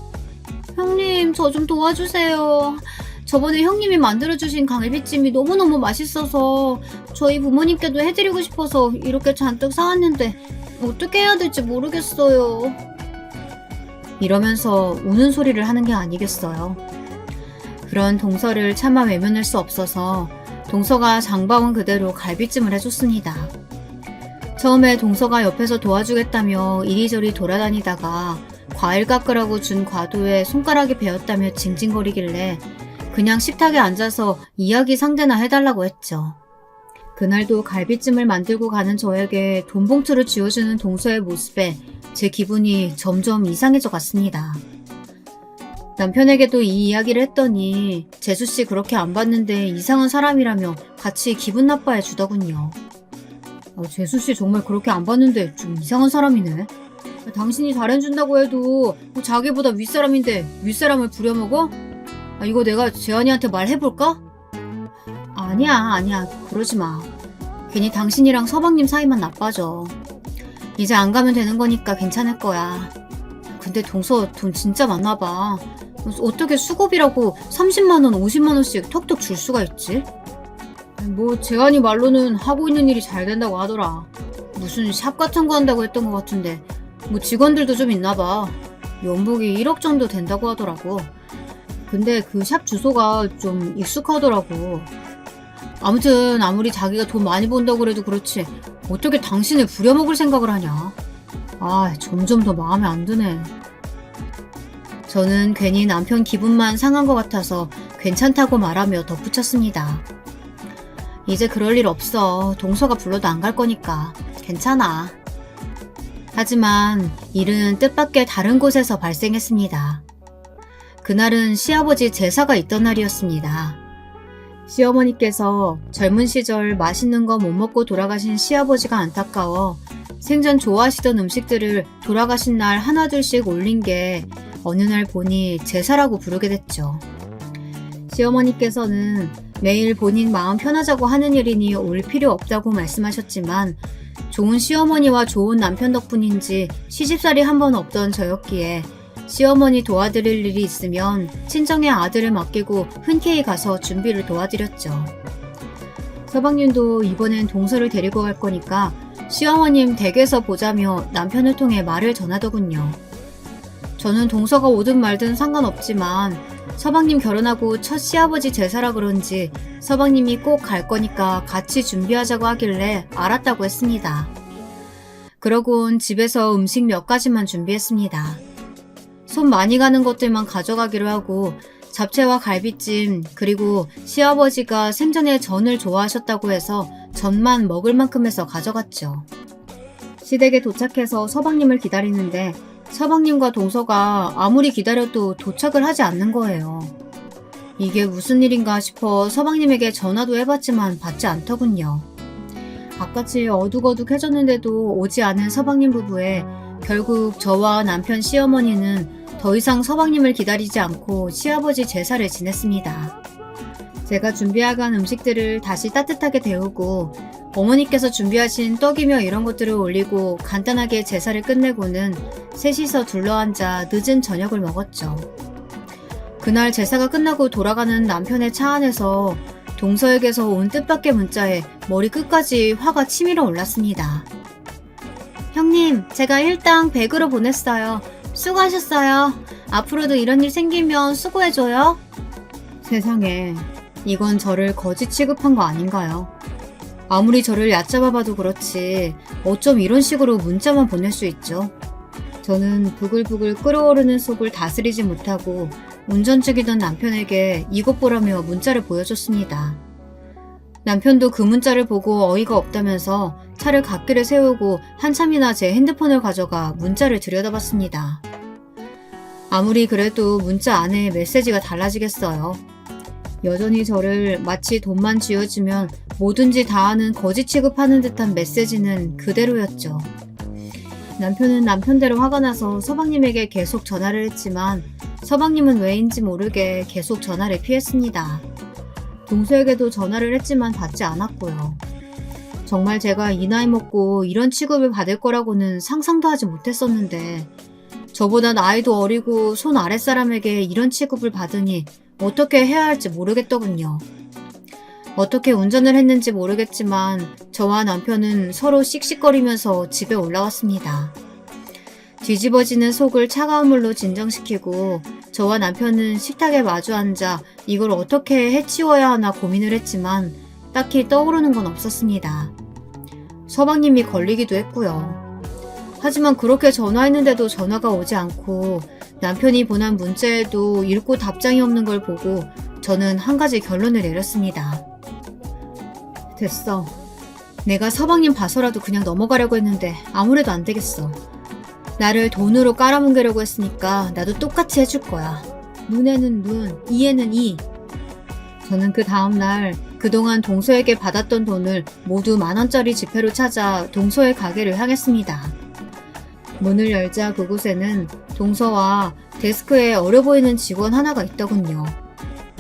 형님, 저 좀 도와주세요. 저번에 형님이 만들어주신 갈비찜이 너무너무 맛있어서 저희 부모님께도 해드리고 싶어서 이렇게 잔뜩 사왔는데 어떻게 해야 될지 모르겠어요. 이러면서 우는 소리를 하는 게 아니겠어요. 그런 동서를 차마 외면할 수 없어서 동서가 장바온 그대로 갈비찜을 해줬습니다. 처음에 동서가 옆에서 도와주겠다며 이리저리 돌아다니다가 과일 깎으라고 준 과도에 손가락이 베었다며 징징거리길래 그냥 식탁에 앉아서 이야기 상대나 해달라고 했죠. 그날도 갈비찜을 만들고 가는 저에게 돈 봉투를 쥐어주는 동서의 모습에 제 기분이 점점 이상해져 갔습니다. 남편에게도 이 이야기를 했더니 재수씨 그렇게 안 봤는데 이상한 사람이라며 같이 기분 나빠해 주더군요. 재수씨 정말 그렇게 안 봤는데 좀 이상한 사람이네. 당신이 잘해준다고 해도 자기보다 윗사람인데 윗사람을 부려먹어? 이거 내가 재환이한테 말해볼까? 아니야 그러지 마. 괜히 당신이랑 서방님 사이만 나빠져. 이제 안 가면 되는 거니까 괜찮을 거야. 근데 동서 돈 진짜 많나 봐. 어떻게 수고비라고 30만원 50만원씩 턱턱 줄 수가 있지? 재환이 말로는 하고 있는 일이 잘 된다고 하더라. 무슨 샵 같은 거 한다고 했던 것 같은데 직원들도 좀 있나 봐. 연봉이 1억 정도 된다고 하더라고. 근데 그 샵 주소가 좀 익숙하더라고. 아무튼 아무리 자기가 돈 많이 번다고 그래도 그렇지 어떻게 당신을 부려먹을 생각을 하냐. 점점 더 마음에 안 드네. 저는 괜히 남편 기분만 상한 것 같아서 괜찮다고 말하며 덧붙였습니다. 이제 그럴 일 없어. 동서가 불러도 안 갈 거니까 괜찮아. 하지만 일은 뜻밖의 다른 곳에서 발생했습니다. 그날은 시아버지 제사가 있던 날이었습니다. 시어머니께서 젊은 시절 맛있는 거 못 먹고 돌아가신 시아버지가 안타까워 생전 좋아하시던 음식들을 돌아가신 날 하나둘씩 올린 게 어느 날 보니 제사라고 부르게 됐죠. 시어머니께서는 매일 본인 마음 편하자고 하는 일이니 올 필요 없다고 말씀하셨지만 좋은 시어머니와 좋은 남편 덕분인지 시집살이 한 번 없던 저였기에 시어머니 도와드릴 일이 있으면 친정의 아들을 맡기고 흔쾌히 가서 준비를 도와드렸죠. 서방님도 이번엔 동서를 데리고 갈 거니까 시어머님 댁에서 보자며 남편을 통해 말을 전하더군요. 저는 동서가 오든 말든 상관없지만 서방님 결혼하고 첫 시아버지 제사라 그런지 서방님이 꼭 갈 거니까 같이 준비하자고 하길래 알았다고 했습니다. 그러곤 집에서 음식 몇 가지만 준비했습니다. 손 많이 가는 것들만 가져가기로 하고 잡채와 갈비찜 그리고 시아버지가 생전에 전을 좋아하셨다고 해서 전만 먹을 만큼 해서 가져갔죠. 시댁에 도착해서 서방님을 기다리는데 서방님과 동서가 아무리 기다려도 도착을 하지 않는 거예요. 이게 무슨 일인가 싶어 서방님에게 전화도 해봤지만 받지 않더군요. 바깥이 어둑어둑해졌는데도 오지 않은 서방님 부부에 결국 저와 남편 시어머니는 더 이상 서방님을 기다리지 않고 시아버지 제사를 지냈습니다. 제가 준비해간 음식들을 다시 따뜻하게 데우고 어머니께서 준비하신 떡이며 이런 것들을 올리고 간단하게 제사를 끝내고는 셋이서 둘러앉아 늦은 저녁을 먹었죠. 그날 제사가 끝나고 돌아가는 남편의 차 안에서 동서에게서 온 뜻밖의 문자에 머리 끝까지 화가 치밀어 올랐습니다. 형님, 제가 일당 100으로 보냈어요. 수고하셨어요. 앞으로도 이런 일 생기면 수고해줘요. 세상에, 이건 저를 거지 취급한 거 아닌가요? 아무리 저를 얕잡아봐도 그렇지 어쩜 이런 식으로 문자만 보낼 수 있죠? 저는 부글부글 끓어오르는 속을 다스리지 못하고 운전 중이던 남편에게 이것 보라며 문자를 보여줬습니다. 남편도 그 문자를 보고 어이가 없다면서 차를 갓길에 세우고 한참이나 제 핸드폰을 가져가 문자를 들여다봤습니다. 아무리 그래도 문자 안에 메시지가 달라지겠어요. 여전히 저를 마치 돈만 쥐어주면 뭐든지 다 하는 거지 취급하는 듯한 메시지는 그대로였죠. 남편은 남편대로 화가 나서 서방님에게 계속 전화를 했지만 서방님은 왜인지 모르게 계속 전화를 피했습니다. 동서에게도 전화를 했지만 받지 않았고요. 정말 제가 이 나이 먹고 이런 취급을 받을 거라고는 상상도 하지 못했었는데 저보다 나이도 어리고 손 아랫사람에게 이런 취급을 받으니 어떻게 해야 할지 모르겠더군요. 어떻게 운전을 했는지 모르겠지만 저와 남편은 서로 씩씩거리면서 집에 올라왔습니다. 뒤집어지는 속을 차가운 물로 진정시키고 저와 남편은 식탁에 마주 앉아 이걸 어떻게 해치워야 하나 고민을 했지만 딱히 떠오르는 건 없었습니다. 서방님이 걸리기도 했고요. 하지만 그렇게 전화했는데도 전화가 오지 않고 남편이 보낸 문자에도 읽고 답장이 없는 걸 보고 저는 한 가지 결론을 내렸습니다. 됐어. 내가 서방님 봐서라도 그냥 넘어가려고 했는데 아무래도 안 되겠어. 나를 돈으로 깔아뭉개려고 했으니까 나도 똑같이 해줄 거야. 눈에는 눈, 이에는 이. 저는 그 다음날 그동안 동서에게 받았던 돈을 모두 10,000원짜리 지폐로 찾아 동서의 가게를 향했습니다. 문을 열자 그곳에는 동서와 데스크에 어려 보이는 직원 하나가 있더군요.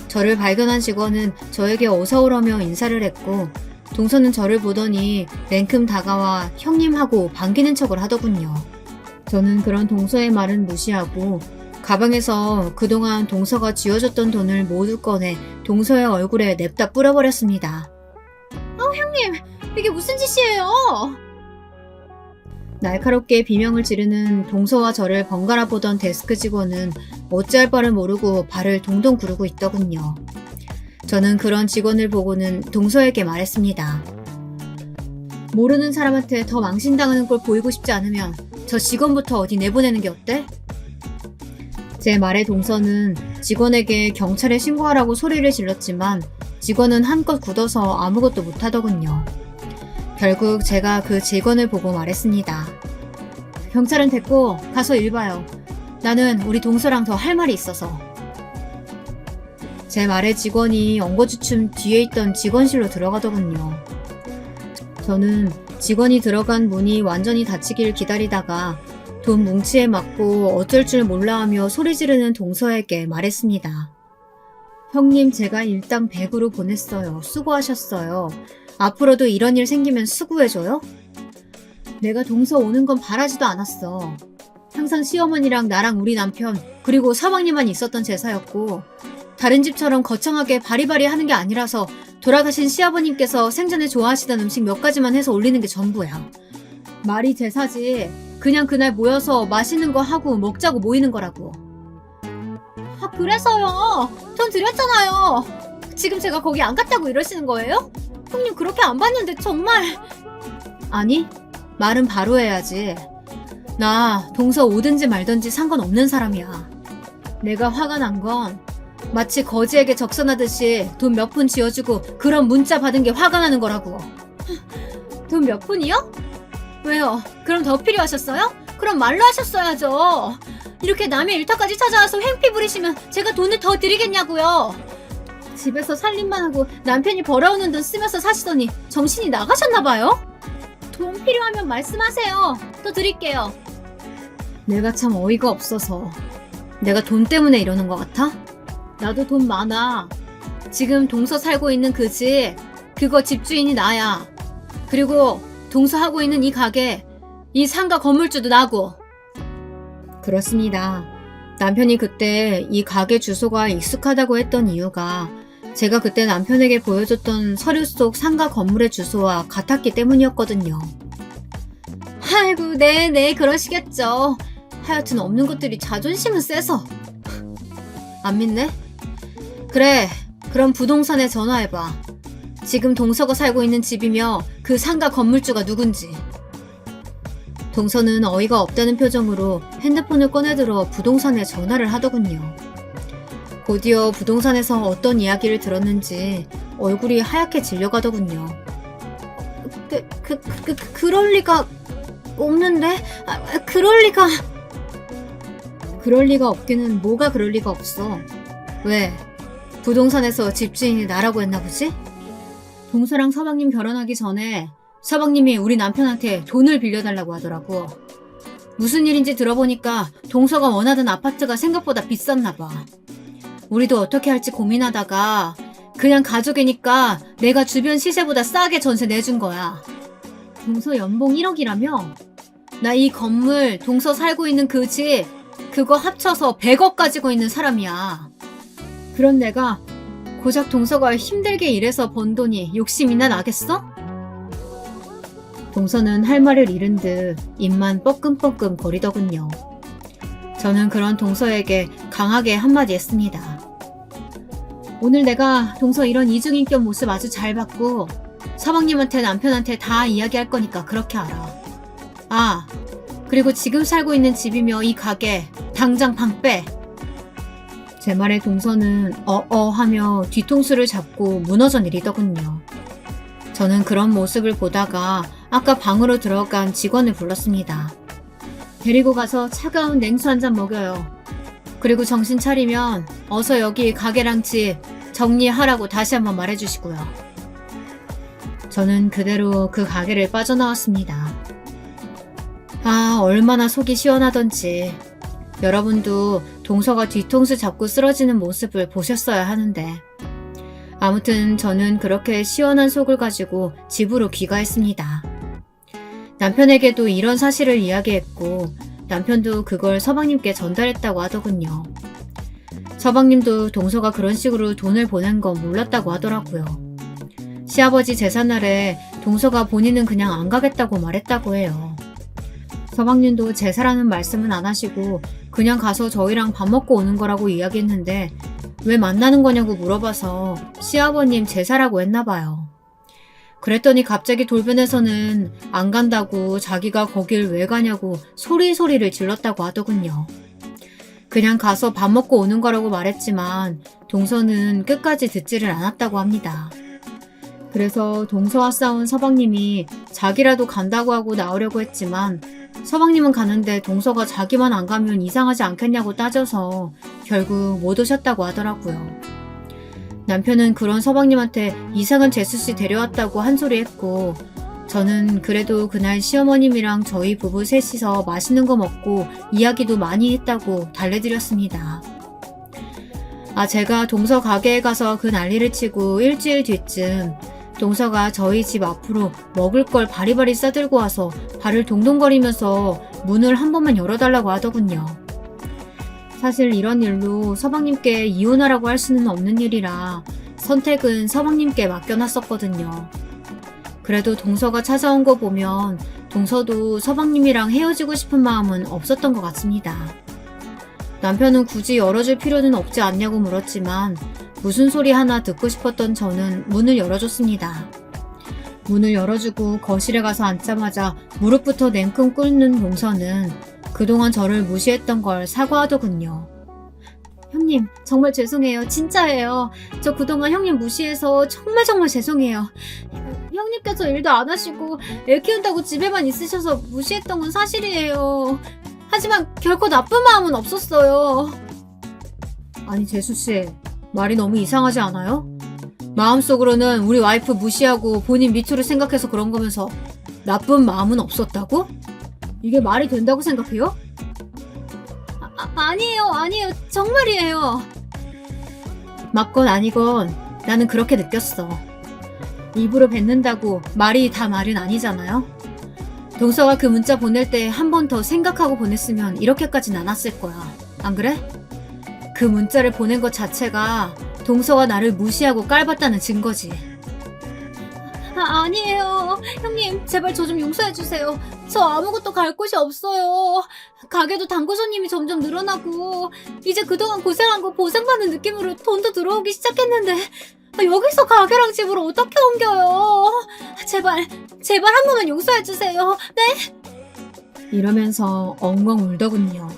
저를 발견한 직원은 저에게 어서오라며 인사를 했고 동서는 저를 보더니 냉큼 다가와 형님하고 반기는 척을 하더군요. 저는 그런 동서의 말은 무시하고 가방에서 그동안 동서가 쥐어줬던 돈을 모두 꺼내 동서의 얼굴에 냅다 뿌려버렸습니다. 형님, 이게 무슨 짓이에요? 날카롭게 비명을 지르는 동서와 저를 번갈아 보던 데스크 직원은 어찌할 바를 모르고 발을 동동 구르고 있더군요. 저는 그런 직원을 보고는 동서에게 말했습니다. 모르는 사람한테 더 망신당하는 걸 보이고 싶지 않으면 저 직원부터 어디 내보내는 게 어때? 제 말에 동서는 직원에게 경찰에 신고하라고 소리를 질렀지만 직원은 한껏 굳어서 아무것도 못하더군요. 결국 제가 그 직원을 보고 말했습니다. 경찰은 됐고 가서 일 봐요. 나는 우리 동서랑 더 할 말이 있어서. 제 말에 직원이 엉거주춤 뒤에 있던 직원실로 들어가더군요. 저는 직원이 들어간 문이 완전히 닫히길 기다리다가 돈 뭉치에 맞고 어쩔 줄 몰라 하며 소리 지르는 동서에게 말했습니다. 형님, 제가 일당 100으로 보냈어요. 수고하셨어요. 앞으로도 이런 일 생기면 수고해줘요? 내가 동서 오는 건 바라지도 않았어. 항상 시어머니랑 나랑 우리 남편 그리고 서방님만 있었던 제사였고 다른 집처럼 거창하게 바리바리 하는 게 아니라서 돌아가신 시아버님께서 생전에 좋아하시던 음식 몇 가지만 해서 올리는 게 전부야. 말이 제사지 그냥 그날 모여서 맛있는 거 하고 먹자고 모이는 거라고. 아, 그래서요. 돈 드렸잖아요. 지금 제가 거기 안 갔다고 이러시는 거예요? 형님 그렇게 안 봤는데 정말. 아니, 말은 바로 해야지. 나 동서 오든지 말든지 상관없는 사람이야. 내가 화가 난 건 마치 거지에게 적선하듯이 돈 몇 푼 쥐어주고 그런 문자 받은 게 화가 나는 거라고. 돈 몇 푼이요? 왜요? 그럼 더 필요하셨어요? 그럼 말로 하셨어야죠. 이렇게 남의 일터까지 찾아와서 횡피 부리시면 제가 돈을 더 드리겠냐고요. 집에서 살림만 하고 남편이 벌어오는 돈 쓰면서 사시더니 정신이 나가셨나봐요? 돈 필요하면 말씀하세요. 더 드릴게요. 내가 참 어이가 없어서. 내가 돈 때문에 이러는 것 같아? 나도 돈 많아. 지금 동서 살고 있는 그 집, 그거 집주인이 나야. 그리고 동서 하고 있는 이 가게, 이 상가 건물주도 나고. 그렇습니다. 남편이 그때 이 가게 주소가 익숙하다고 했던 이유가 제가 그때 남편에게 보여줬던 서류 속 상가 건물의 주소와 같았기 때문이었거든요. 아이고, 네, 그러시겠죠. 하여튼 없는 것들이 자존심은 세서. 안 믿네? 그래, 그럼 부동산에 전화해봐. 지금 동서가 살고 있는 집이며 그 상가 건물주가 누군지. 동서는 어이가 없다는 표정으로 핸드폰을 꺼내들어 부동산에 전화를 하더군요. 곧이어 부동산에서 어떤 이야기를 들었는지 얼굴이 하얗게 질려가더군요. 그럴 리가 없는데? 그럴 리가 없기는 뭐가 그럴 리가 없어. 왜? 부동산에서 집주인이 나라고 했나 보지? 동서랑 서방님 결혼하기 전에 서방님이 우리 남편한테 돈을 빌려달라고 하더라고. 무슨 일인지 들어보니까 동서가 원하던 아파트가 생각보다 비쌌나 봐. 우리도 어떻게 할지 고민하다가 그냥 가족이니까 내가 주변 시세보다 싸게 전세 내준 거야. 동서 연봉 1억이라며? 나 이 건물, 동서 살고 있는 그 집, 그거 합쳐서 100억 가지고 있는 사람이야. 그런 내가 고작 동서가 힘들게 일해서 번 돈이 욕심이나 나겠어? 동서는 할 말을 잃은 듯 입만 뻐끔뻐끔 거리더군요. 저는 그런 동서에게 강하게 한마디 했습니다. 오늘 내가 동서 이런 이중인격 모습 아주 잘 봤고 서방님한테 남편한테 다 이야기할 거니까 그렇게 알아. 아, 그리고 지금 살고 있는 집이며 이 가게 당장 방 빼. 제 말에 동서는 하며 뒤통수를 잡고 무너져 내리더군요. 저는 그런 모습을 보다가 아까 방으로 들어간 직원을 불렀습니다. 데리고 가서 차가운 냉수 한 잔 먹여요. 그리고 정신 차리면 어서 여기 가게랑 집 정리하라고 다시 한번 말해주시고요. 저는 그대로 그 가게를 빠져나왔습니다. 아, 얼마나 속이 시원하던지. 여러분도 동서가 뒤통수 잡고 쓰러지는 모습을 보셨어야 하는데. 아무튼 저는 그렇게 시원한 속을 가지고 집으로 귀가했습니다. 남편에게도 이런 사실을 이야기했고 남편도 그걸 서방님께 전달했다고 하더군요. 서방님도 동서가 그런 식으로 돈을 보낸 건 몰랐다고 하더라고요. 시아버지 제삿날에 동서가 본인은 그냥 안 가겠다고 말했다고 해요. 서방님도 제사라는 말씀은 안 하시고 그냥 가서 저희랑 밥 먹고 오는 거라고 이야기했는데 왜 만나는 거냐고 물어봐서 시아버님 제사라고 했나 봐요. 그랬더니 갑자기 돌변해서는 안 간다고 자기가 거길 왜 가냐고 소리를 질렀다고 하더군요. 그냥 가서 밥 먹고 오는 거라고 말했지만 동서는 끝까지 듣지를 않았다고 합니다. 그래서 동서와 싸운 서방님이 자기라도 간다고 하고 나오려고 했지만 서방님은 가는데 동서가 자기만 안 가면 이상하지 않겠냐고 따져서 결국 못 오셨다고 하더라고요. 남편은 그런 서방님한테 이상한 재수씨 데려왔다고 한 소리 했고, 저는 그래도 그날 시어머님이랑 저희 부부 셋이서 맛있는 거 먹고 이야기도 많이 했다고 달래드렸습니다. 제가 동서 가게에 가서 그 난리를 치고 일주일 뒤쯤 동서가 저희 집 앞으로 먹을 걸 바리바리 싸들고 와서 발을 동동거리면서 문을 한 번만 열어달라고 하더군요. 사실 이런 일로 서방님께 이혼하라고 할 수는 없는 일이라 선택은 서방님께 맡겨놨었거든요. 그래도 동서가 찾아온 거 보면 동서도 서방님이랑 헤어지고 싶은 마음은 없었던 것 같습니다. 남편은 굳이 열어줄 필요는 없지 않냐고 물었지만 무슨 소리 하나 듣고 싶었던 저는 문을 열어줬습니다. 문을 열어주고 거실에 가서 앉자마자 무릎부터 냉큼 꿇는 동서는 그동안 저를 무시했던 걸 사과하더군요. 형님, 정말 죄송해요. 진짜예요. 저 그동안 형님 무시해서 정말 죄송해요. 형님께서 일도 안 하시고 애 키운다고 집에만 있으셔서 무시했던 건 사실이에요. 하지만 결코 나쁜 마음은 없었어요. 아니, 재수씨, 말이 너무 이상하지 않아요? 마음속으로는 우리 와이프 무시하고 본인 미투를 생각해서 그런 거면서 나쁜 마음은 없었다고? 이게 말이 된다고 생각해요? 아니에요. 정말이에요. 맞건 아니건 나는 그렇게 느꼈어. 입으로 뱉는다고 말이 다 말은 아니잖아요? 동서가 그 문자 보낼 때 한 번 더 생각하고 보냈으면 이렇게까진 안 왔을 거야. 안 그래? 그 문자를 보낸 것 자체가 동서가 나를 무시하고 깔봤다는 증거지. 아니에요. 형님, 제발 저 좀 용서해주세요. 저 아무것도 갈 곳이 없어요. 가게도 단골 손님이 점점 늘어나고 이제 그동안 고생한 거 보상받는 느낌으로 돈도 들어오기 시작했는데 여기서 가게랑 집을 어떻게 옮겨요? 제발 한 번만 용서해주세요. 네? 이러면서 엉엉 울더군요.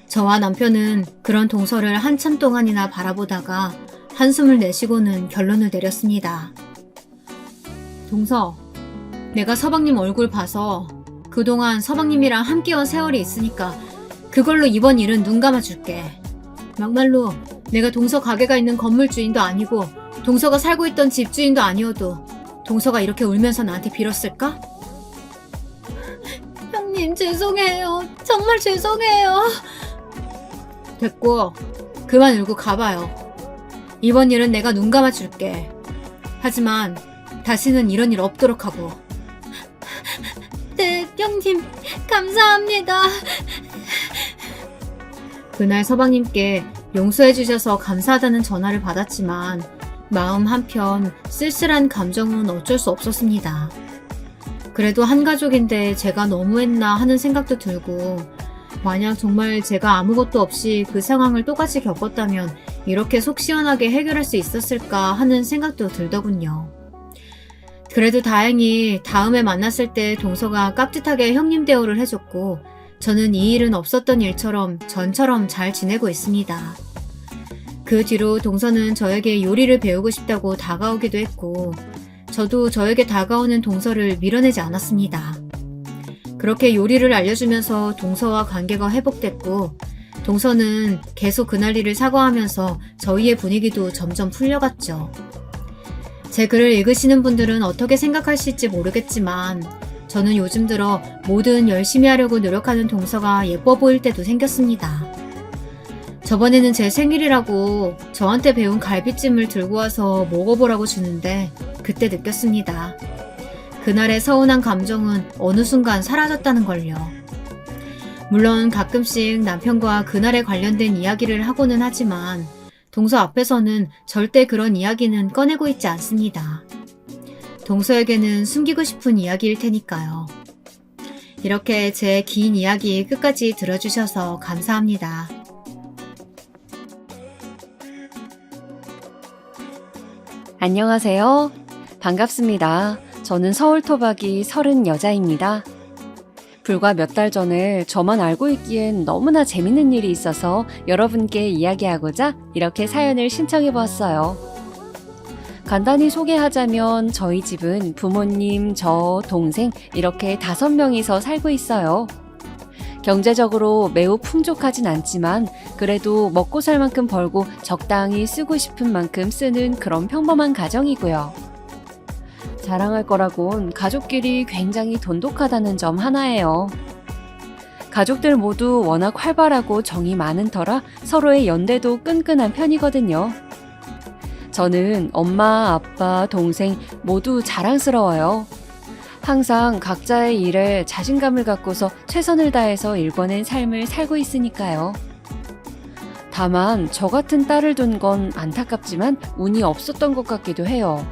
저와 남편은 그런 동서를 한참 동안이나 바라보다가 한숨을 내쉬고는 결론을 내렸습니다. 동서, 내가 서방님 얼굴 봐서 그동안 서방님이랑 함께한 세월이 있으니까 그걸로 이번 일은 눈 감아줄게. 막말로 내가 동서 가게가 있는 건물 주인도 아니고 동서가 살고 있던 집 주인도 아니어도 동서가 이렇게 울면서 나한테 빌었을까? 형님, 죄송해요. 정말 죄송해요. 됐고, 그만 울고 가봐요. 이번 일은 내가 눈 감아줄게. 하지만 다시는 이런 일 없도록 하고. 네, 형님, 감사합니다. 그날 서방님께 용서해주셔서 감사하다는 전화를 받았지만 마음 한편 쓸쓸한 감정은 어쩔 수 없었습니다. 그래도 한 가족인데 제가 너무했나 하는 생각도 들고, 만약 정말 제가 아무것도 없이 그 상황을 똑같이 겪었다면 이렇게 속 시원하게 해결할 수 있었을까 하는 생각도 들더군요. 그래도 다행히 다음에 만났을 때 동서가 깍듯하게 형님 대우를 해줬고 저는 이 일은 없었던 일처럼 전처럼 잘 지내고 있습니다. 그 뒤로 동서는 저에게 요리를 배우고 싶다고 다가오기도 했고 저도 저에게 다가오는 동서를 밀어내지 않았습니다. 그렇게 요리를 알려주면서 동서와 관계가 회복됐고 동서는 계속 그날 일을 사과하면서 저희의 분위기도 점점 풀려갔죠. 제 글을 읽으시는 분들은 어떻게 생각하실지 모르겠지만 저는 요즘 들어 뭐든 열심히 하려고 노력하는 동서가 예뻐 보일 때도 생겼습니다. 저번에는 제 생일이라고 저한테 배운 갈비찜을 들고 와서 먹어보라고 주는데 그때 느꼈습니다. 그날의 서운한 감정은 어느 순간 사라졌다는 걸요. 물론 가끔씩 남편과 그날에 관련된 이야기를 하고는 하지만 동서 앞에서는 절대 그런 이야기는 꺼내고 있지 않습니다. 동서에게는 숨기고 싶은 이야기일 테니까요. 이렇게 제 긴 이야기 끝까지 들어주셔서 감사합니다. 안녕하세요. 반갑습니다. 저는 서울 토박이 30 여자입니다. 불과 몇 달 전에 저만 알고 있기엔 너무나 재밌는 일이 있어서 여러분께 이야기하고자 이렇게 사연을 신청해 보았어요. 간단히 소개하자면 저희 집은 부모님, 저, 동생 이렇게 5명이서 살고 있어요. 경제적으로 매우 풍족하진 않지만 그래도 먹고 살 만큼 벌고 적당히 쓰고 싶은 만큼 쓰는 그런 평범한 가정이고요. 자랑할 거라곤 가족끼리 굉장히 돈독하다는 점 하나예요. 가족들 모두 워낙 활발하고 정이 많은 터라 서로의 연대도 끈끈한 편이거든요. 저는 엄마, 아빠, 동생 모두 자랑스러워요. 항상 각자의 일에 자신감을 갖고서 최선을 다해서 일궈낸 삶을 살고 있으니까요. 다만 저 같은 딸을 둔 건 안타깝지만 운이 없었던 것 같기도 해요.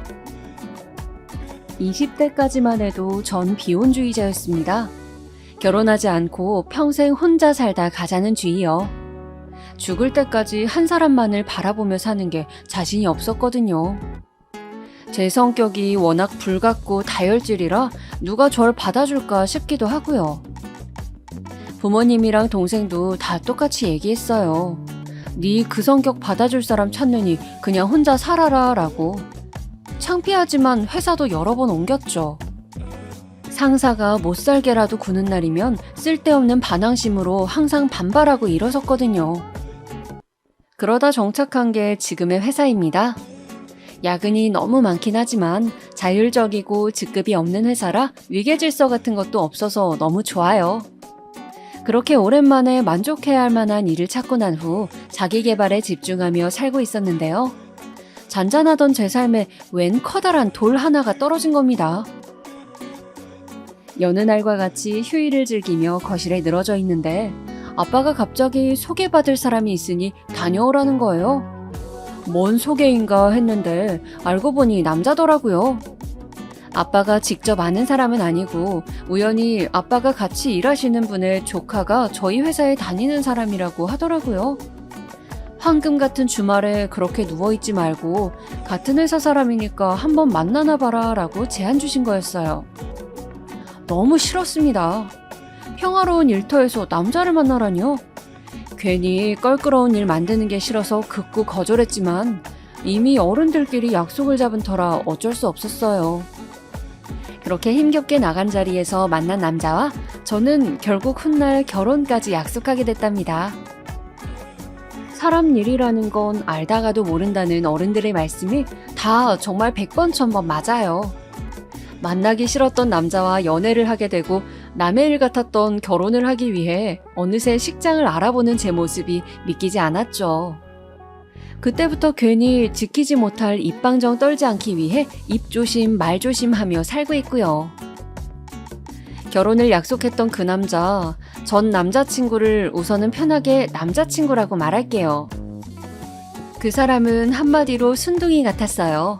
20대까지만 해도 전 비혼주의자였습니다. 결혼하지 않고 평생 혼자 살다 가자는 주의요. 죽을 때까지 한 사람만을 바라보며 사는 게 자신이 없었거든요. 제 성격이 워낙 불같고 다혈질이라 누가 절 받아줄까 싶기도 하고요. 부모님이랑 동생도 다 똑같이 얘기했어요. 네 그 성격 받아줄 사람 찾느니 그냥 혼자 살아라 라고. 창피하지만 회사도 여러 번 옮겼죠. 상사가 못살게라도 구는 날이면 쓸데없는 반항심으로 항상 반발하고 일어섰거든요. 그러다 정착한 게 지금의 회사입니다. 야근이 너무 많긴 하지만 자율적이고 직급이 없는 회사라 위계질서 같은 것도 없어서 너무 좋아요. 그렇게 오랜만에 만족해야 할 만한 일을 찾고 난 후 자기 개발에 집중하며 살고 있었는데요. 잔잔하던 제 삶에 웬 커다란 돌 하나가 떨어진 겁니다. 여느 날과 같이 휴일을 즐기며 거실에 늘어져 있는데 아빠가 갑자기 소개받을 사람이 있으니 다녀오라는 거예요. 뭔 소개인가 했는데 알고 보니 남자더라고요. 아빠가 직접 아는 사람은 아니고 우연히 아빠가 같이 일하시는 분의 조카가 저희 회사에 다니는 사람이라고 하더라고요. 황금 같은 주말에 그렇게 누워있지 말고 같은 회사 사람이니까 한번 만나나 봐라 라고 제안 주신 거였어요. 너무 싫었습니다. 평화로운 일터에서 남자를 만나라뇨? 괜히 껄끄러운 일 만드는 게 싫어서 극구 거절했지만 이미 어른들끼리 약속을 잡은 터라 어쩔 수 없었어요. 그렇게 힘겹게 나간 자리에서 만난 남자와 저는 결국 훗날 결혼까지 약속하게 됐답니다. 사람 일이라는 건 알다가도 모른다는 어른들의 말씀이 다 정말 100번 1000번 맞아요. 만나기 싫었던 남자와 연애를 하게 되고 남의 일 같았던 결혼을 하기 위해 어느새 식장을 알아보는 제 모습이 믿기지 않았죠. 그때부터 괜히 지키지 못할 입방정 떨지 않기 위해 입조심 말조심하며 살고 있고요. 결혼을 약속했던 그 남자, 전 남자친구를 우선은 편하게 남자친구라고 말할게요. 그 사람은 한마디로 순둥이 같았어요.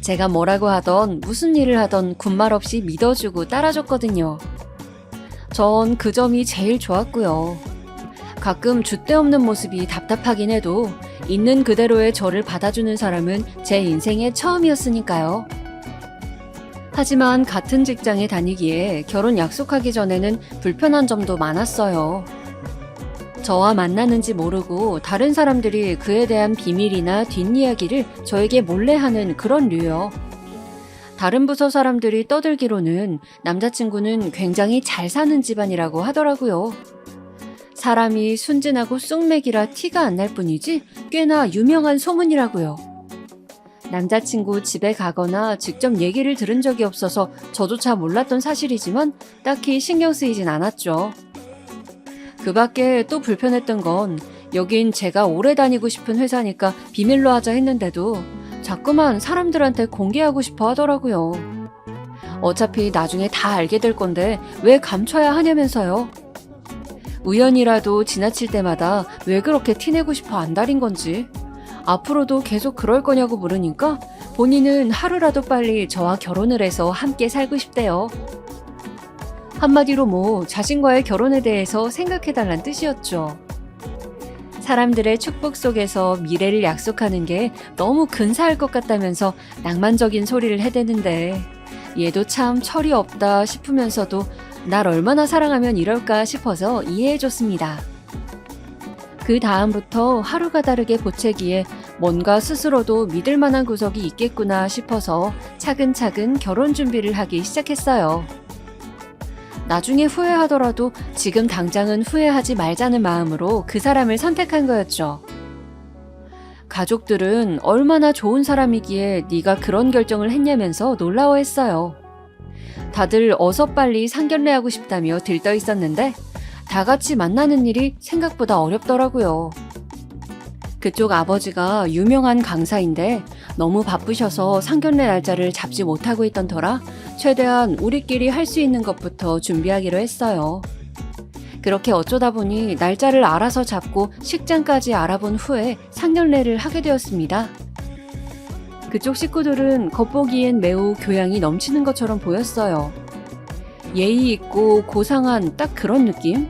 제가 뭐라고 하던 무슨 일을 하던 군말 없이 믿어주고 따라줬거든요. 전 그 점이 제일 좋았고요. 가끔 줏대 없는 모습이 답답하긴 해도 있는 그대로의 저를 받아주는 사람은 제 인생의 처음이었으니까요. 하지만 같은 직장에 다니기에 결혼 약속하기 전에는 불편한 점도 많았어요. 저와 만나는지 모르고 다른 사람들이 그에 대한 비밀이나 뒷이야기를 저에게 몰래 하는 그런 류요. 다른 부서 사람들이 떠들기로는 남자친구는 굉장히 잘 사는 집안이라고 하더라고요. 사람이 순진하고 쑥맥이라 티가 안 날 뿐이지 꽤나 유명한 소문이라고요. 남자친구 집에 가거나 직접 얘기를 들은 적이 없어서 저조차 몰랐던 사실이지만 딱히 신경 쓰이진 않았죠. 그 밖에 또 불편했던 건 여긴 제가 오래 다니고 싶은 회사니까 비밀로 하자 했는데도 자꾸만 사람들한테 공개하고 싶어 하더라고요. 어차피 나중에 다 알게 될 건데 왜 감춰야 하냐면서요. 우연이라도 지나칠 때마다 왜 그렇게 티내고 싶어 안달인 건지 앞으로도 계속 그럴 거냐고 물으니까 본인은 하루라도 빨리 저와 결혼을 해서 함께 살고 싶대요. 한마디로 뭐 자신과의 결혼에 대해서 생각해달란 뜻이었죠. 사람들의 축복 속에서 미래를 약속하는 게 너무 근사할 것 같다면서 낭만적인 소리를 해대는데 얘도 참 철이 없다 싶으면서도 날 얼마나 사랑하면 이럴까 싶어서 이해해줬습니다. 그 다음부터 하루가 다르게 보채기에 뭔가 스스로도 믿을 만한 구석이 있겠구나 싶어서 차근차근 결혼 준비를 하기 시작했어요. 나중에 후회하더라도 지금 당장은 후회하지 말자는 마음으로 그 사람을 선택한 거였죠. 가족들은 얼마나 좋은 사람이기에 네가 그런 결정을 했냐면서 놀라워했어요. 다들 어서 빨리 상견례하고 싶다며 들떠 있었는데 다 같이 만나는 일이 생각보다 어렵더라고요. 그쪽 아버지가 유명한 강사인데 너무 바쁘셔서 상견례 날짜를 잡지 못하고 있던 터라 최대한 우리끼리 할 수 있는 것부터 준비하기로 했어요. 그렇게 어쩌다 보니 날짜를 알아서 잡고 식장까지 알아본 후에 상견례를 하게 되었습니다. 그쪽 식구들은 겉보기엔 매우 교양이 넘치는 것처럼 보였어요. 예의 있고 고상한 딱 그런 느낌?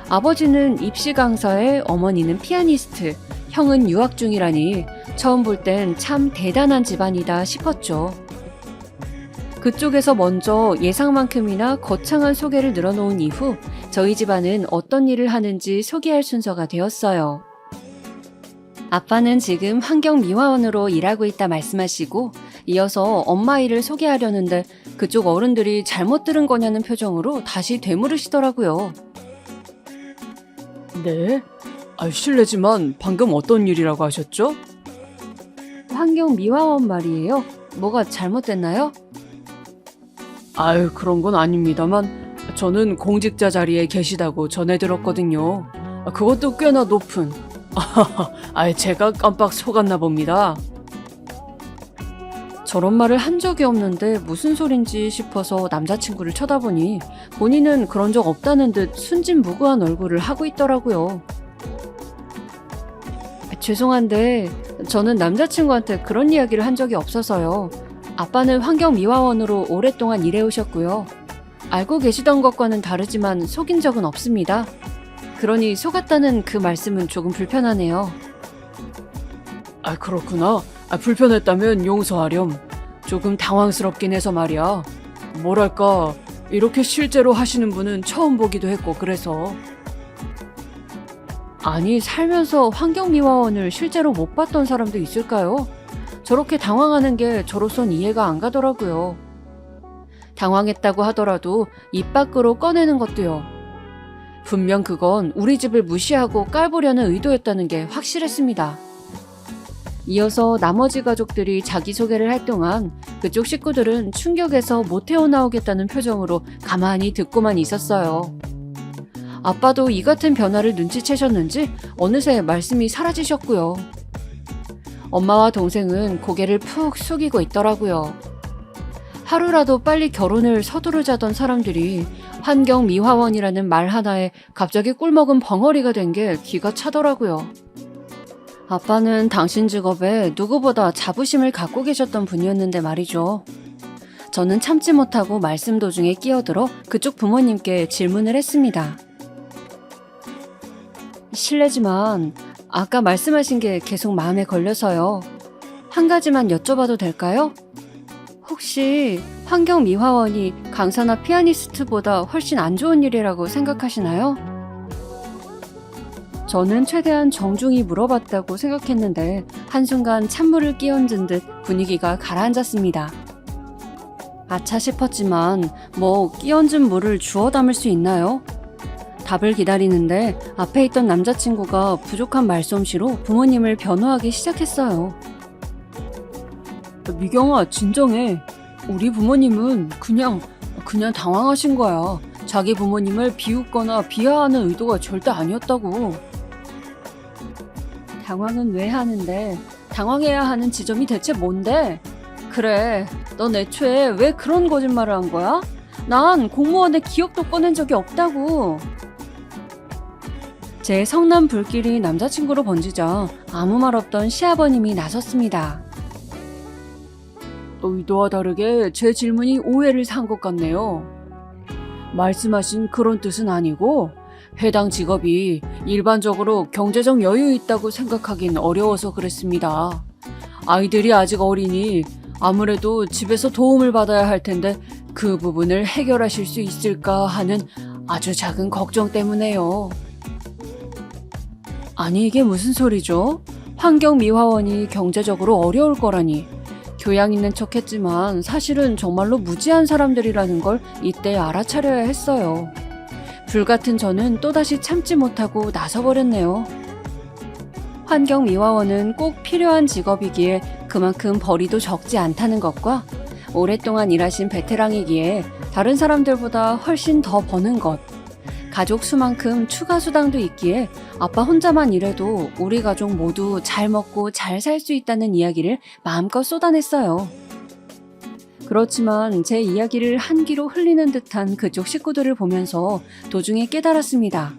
아버지는 입시 강사에 어머니는 피아니스트, 형은 유학 중이라니 처음 볼 땐 참 대단한 집안이다 싶었죠. 그쪽에서 먼저 예상만큼이나 거창한 소개를 늘어놓은 이후 저희 집안은 어떤 일을 하는지 소개할 순서가 되었어요. 아빠는 지금 환경미화원으로 일하고 있다 말씀하시고 이어서 엄마 일을 소개하려는데 그쪽 어른들이 잘못 들은 거냐는 표정으로 다시 되물으시더라고요. 네? 실례지만 방금 어떤 일이라고 하셨죠? 환경미화원 말이에요. 뭐가 잘못됐나요? 그런 건 아닙니다만 저는 공직자 자리에 계시다고 전해 들었거든요. 그것도 꽤나 높은. 제가 깜빡 속았나 봅니다. 저런 말을 한 적이 없는데 무슨 소린지 싶어서 남자친구를 쳐다보니 본인은 그런 적 없다는 듯 순진무구한 얼굴을 하고 있더라고요. 죄송한데 저는 남자친구한테 그런 이야기를 한 적이 없어서요. 아빠는 환경미화원으로 오랫동안 일해오셨고요. 알고 계시던 것과는 다르지만 속인 적은 없습니다. 그러니 속았다는 그 말씀은 조금 불편하네요. 그렇구나. 불편했다면 용서하렴. 조금 당황스럽긴 해서 말이야. 뭐랄까, 이렇게 실제로 하시는 분은 처음 보기도 했고 그래서. 아니, 살면서 환경미화원을 실제로 못 봤던 사람도 있을까요? 저렇게 당황하는 게 저로선 이해가 안 가더라고요. 당황했다고 하더라도 입 밖으로 꺼내는 것도요. 분명 그건 우리 집을 무시하고 깔보려는 의도였다는 게 확실했습니다. 이어서 나머지 가족들이 자기소개를 할 동안 그쪽 식구들은 충격에서 못 헤어나오겠다는 표정으로 가만히 듣고만 있었어요. 아빠도 이 같은 변화를 눈치채셨는지 어느새 말씀이 사라지셨고요. 엄마와 동생은 고개를 푹 숙이고 있더라고요. 하루라도 빨리 결혼을 서두르자던 사람들이 환경미화원이라는 말 하나에 갑자기 꿀먹은 벙어리가 된 게 기가 차더라고요. 아빠는 당신 직업에 누구보다 자부심을 갖고 계셨던 분이었는데 말이죠. 저는 참지 못하고 말씀 도중에 끼어들어 그쪽 부모님께 질문을 했습니다. 실례지만 아까 말씀하신 게 계속 마음에 걸려서요. 한 가지만 여쭤봐도 될까요? 혹시 환경미화원이 강사나 피아니스트보다 훨씬 안 좋은 일이라고 생각하시나요? 저는 최대한 정중히 물어봤다고 생각했는데 한순간 찬물을 끼얹은 듯 분위기가 가라앉았습니다. 아차 싶었지만 뭐 끼얹은 물을 주워 담을 수 있나요? 답을 기다리는데 앞에 있던 남자친구가 부족한 말솜씨로 부모님을 변호하기 시작했어요. 미경아, 진정해. 우리 부모님은 그냥 당황하신 거야. 자기 부모님을 비웃거나 비하하는 의도가 절대 아니었다고. 당황은 왜 하는데 당황해야 하는 지점이 대체 뭔데? 그래, 넌 애초에 왜 그런 거짓말을 한 거야? 난 공무원의 기억도 꺼낸 적이 없다고. 제 성남 불길이 남자친구로 번지자 아무 말 없던 시아버님이 나섰습니다. 의도와 다르게 제 질문이 오해를 산 것 같네요. 말씀하신 그런 뜻은 아니고 해당 직업이 일반적으로 경제적 여유 있다고 생각하긴 어려워서 그랬습니다. 아이들이 아직 어리니 아무래도 집에서 도움을 받아야 할 텐데 그 부분을 해결하실 수 있을까 하는 아주 작은 걱정 때문에요. 아니, 이게 무슨 소리죠? 환경미화원이 경제적으로 어려울 거라니. 교양 있는 척 했지만 사실은 정말로 무지한 사람들이라는 걸 이때 알아차려야 했어요. 불같은 저는 또다시 참지 못하고 나서버렸네요. 환경미화원은 꼭 필요한 직업이기에 그만큼 벌이도 적지 않다는 것과 오랫동안 일하신 베테랑이기에 다른 사람들보다 훨씬 더 버는 것, 가족 수만큼 추가 수당도 있기에 아빠 혼자만 일해도 우리 가족 모두 잘 먹고 잘 살 수 있다는 이야기를 마음껏 쏟아냈어요. 그렇지만 제 이야기를 한 귀로 흘리는 듯한 그쪽 식구들을 보면서 도중에 깨달았습니다.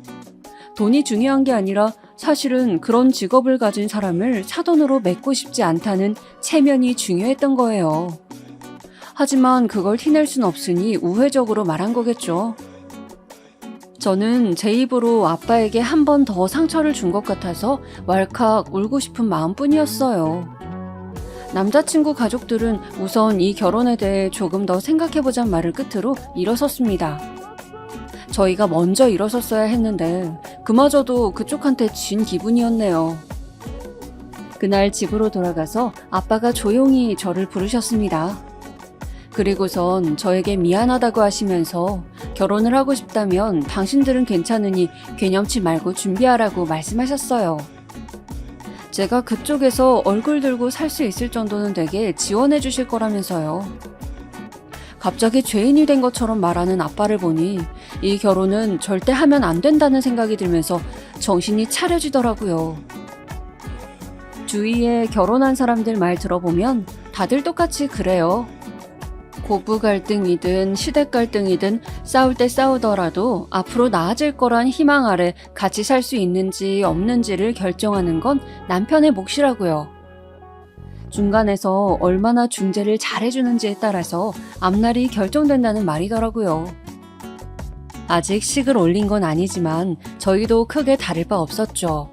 돈이 중요한 게 아니라 사실은 그런 직업을 가진 사람을 사돈으로 맺고 싶지 않다는 체면이 중요했던 거예요. 하지만 그걸 티낼 순 없으니 우회적으로 말한 거겠죠. 저는 제 입으로 아빠에게 한 번 더 상처를 준 것 같아서 왈칵 울고 싶은 마음뿐이었어요. 남자친구 가족들은 우선 이 결혼에 대해 조금 더 생각해보자는 말을 끝으로 일어섰습니다. 저희가 먼저 일어섰어야 했는데 그마저도 그쪽한테 진 기분이었네요. 그날 집으로 돌아가서 아빠가 조용히 저를 부르셨습니다. 그리고선 저에게 미안하다고 하시면서 결혼을 하고 싶다면 당신들은 괜찮으니 괴념치 말고 준비하라고 말씀하셨어요. 제가 그쪽에서 얼굴 들고 살 수 있을 정도는 되게 지원해 주실 거라면서요. 갑자기 죄인이 된 것처럼 말하는 아빠를 보니 이 결혼은 절대 하면 안 된다는 생각이 들면서 정신이 차려지더라고요. 주위에 결혼한 사람들 말 들어보면 다들 똑같이 그래요. 고부 갈등이든 시댁 갈등이든 싸울 때 싸우더라도 앞으로 나아질 거란 희망 아래 같이 살 수 있는지 없는지를 결정하는 건 남편의 몫이라고요. 중간에서 얼마나 중재를 잘해주는지에 따라서 앞날이 결정된다는 말이더라고요. 아직 식을 올린 건 아니지만 저희도 크게 다를 바 없었죠.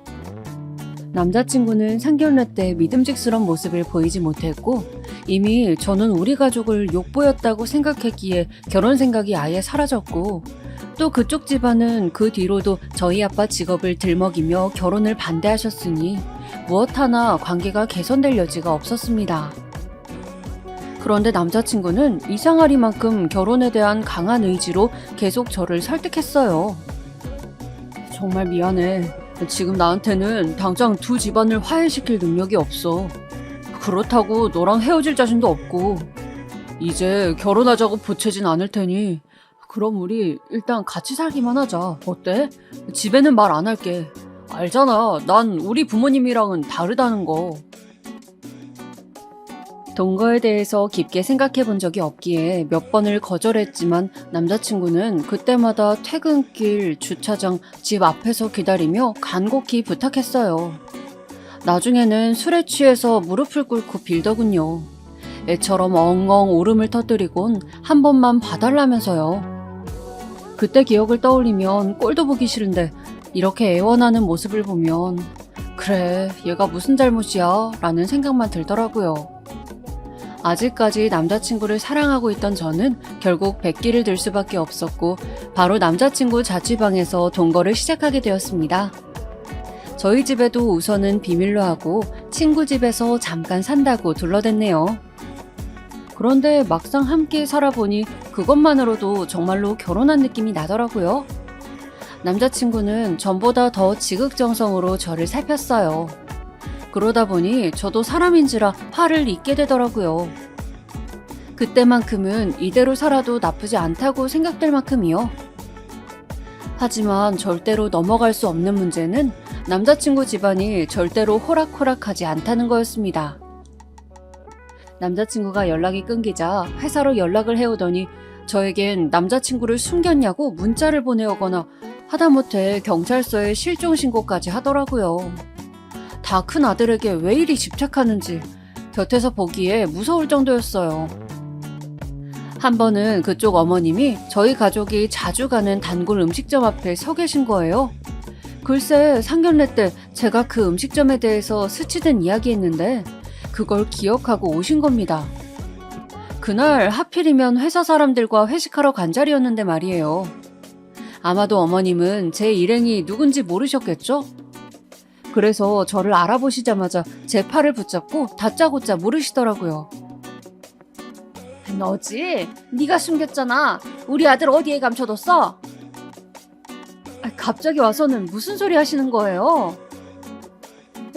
남자친구는 상견례 때 믿음직스러운 모습을 보이지 못했고 이미 저는 우리 가족을 욕보였다고 생각했기에 결혼 생각이 아예 사라졌고 또 그쪽 집안은 그 뒤로도 저희 아빠 직업을 들먹이며 결혼을 반대하셨으니 무엇 하나 관계가 개선될 여지가 없었습니다. 그런데 남자친구는 이상하리만큼 결혼에 대한 강한 의지로 계속 저를 설득했어요. 정말 미안해. 지금 나한테는 당장 두 집안을 화해시킬 능력이 없어. 그렇다고 너랑 헤어질 자신도 없고 이제 결혼하자고 보채진 않을 테니 그럼 우리 일단 같이 살기만 하자. 어때? 집에는 말 안 할게. 알잖아. 난 우리 부모님이랑은 다르다는 거. 동거에 대해서 깊게 생각해 본 적이 없기에 몇 번을 거절했지만 남자친구는 그때마다 퇴근길, 주차장, 집 앞에서 기다리며 간곡히 부탁했어요. 나중에는 술에 취해서 무릎을 꿇고 빌더군요. 애처럼 엉엉 울음을 터뜨리곤 한 번만 봐달라면서요. 그때 기억을 떠올리면 꼴도 보기 싫은데 이렇게 애원하는 모습을 보면 그래, 얘가 무슨 잘못이야 라는 생각만 들더라고요. 아직까지 남자친구를 사랑하고 있던 저는 결국 백기를 들 수밖에 없었고 바로 남자친구 자취방에서 동거를 시작하게 되었습니다. 저희 집에도 우선은 비밀로 하고 친구 집에서 잠깐 산다고 둘러댔네요. 그런데 막상 함께 살아보니 그것만으로도 정말로 결혼한 느낌이 나더라고요. 남자친구는 전보다 더 지극정성으로 저를 살폈어요. 그러다 보니 저도 사람인지라 화를 잊게 되더라고요. 그때만큼은 이대로 살아도 나쁘지 않다고 생각될 만큼이요. 하지만 절대로 넘어갈 수 없는 문제는 남자친구 집안이 절대로 호락호락하지 않다는 거였습니다. 남자친구가 연락이 끊기자 회사로 연락을 해오더니 저에겐 남자친구를 숨겼냐고 문자를 보내오거나 하다못해 경찰서에 실종 신고까지 하더라고요. 다 큰 아들에게 왜 이리 집착하는지 곁에서 보기에 무서울 정도였어요. 한 번은 그쪽 어머님이 저희 가족이 자주 가는 단골 음식점 앞에 서 계신 거예요. 글쎄 상견례 때 제가 그 음식점에 대해서 스치듯 이야기했는데 그걸 기억하고 오신 겁니다. 그날 하필이면 회사 사람들과 회식하러 간 자리였는데 말이에요. 아마도 어머님은 제 일행이 누군지 모르셨겠죠? 그래서 저를 알아보시자마자 제 팔을 붙잡고 다짜고짜 물으시더라고요. 너지? 네가 숨겼잖아. 우리 아들 어디에 감춰뒀어? 갑자기 와서는 무슨 소리 하시는 거예요?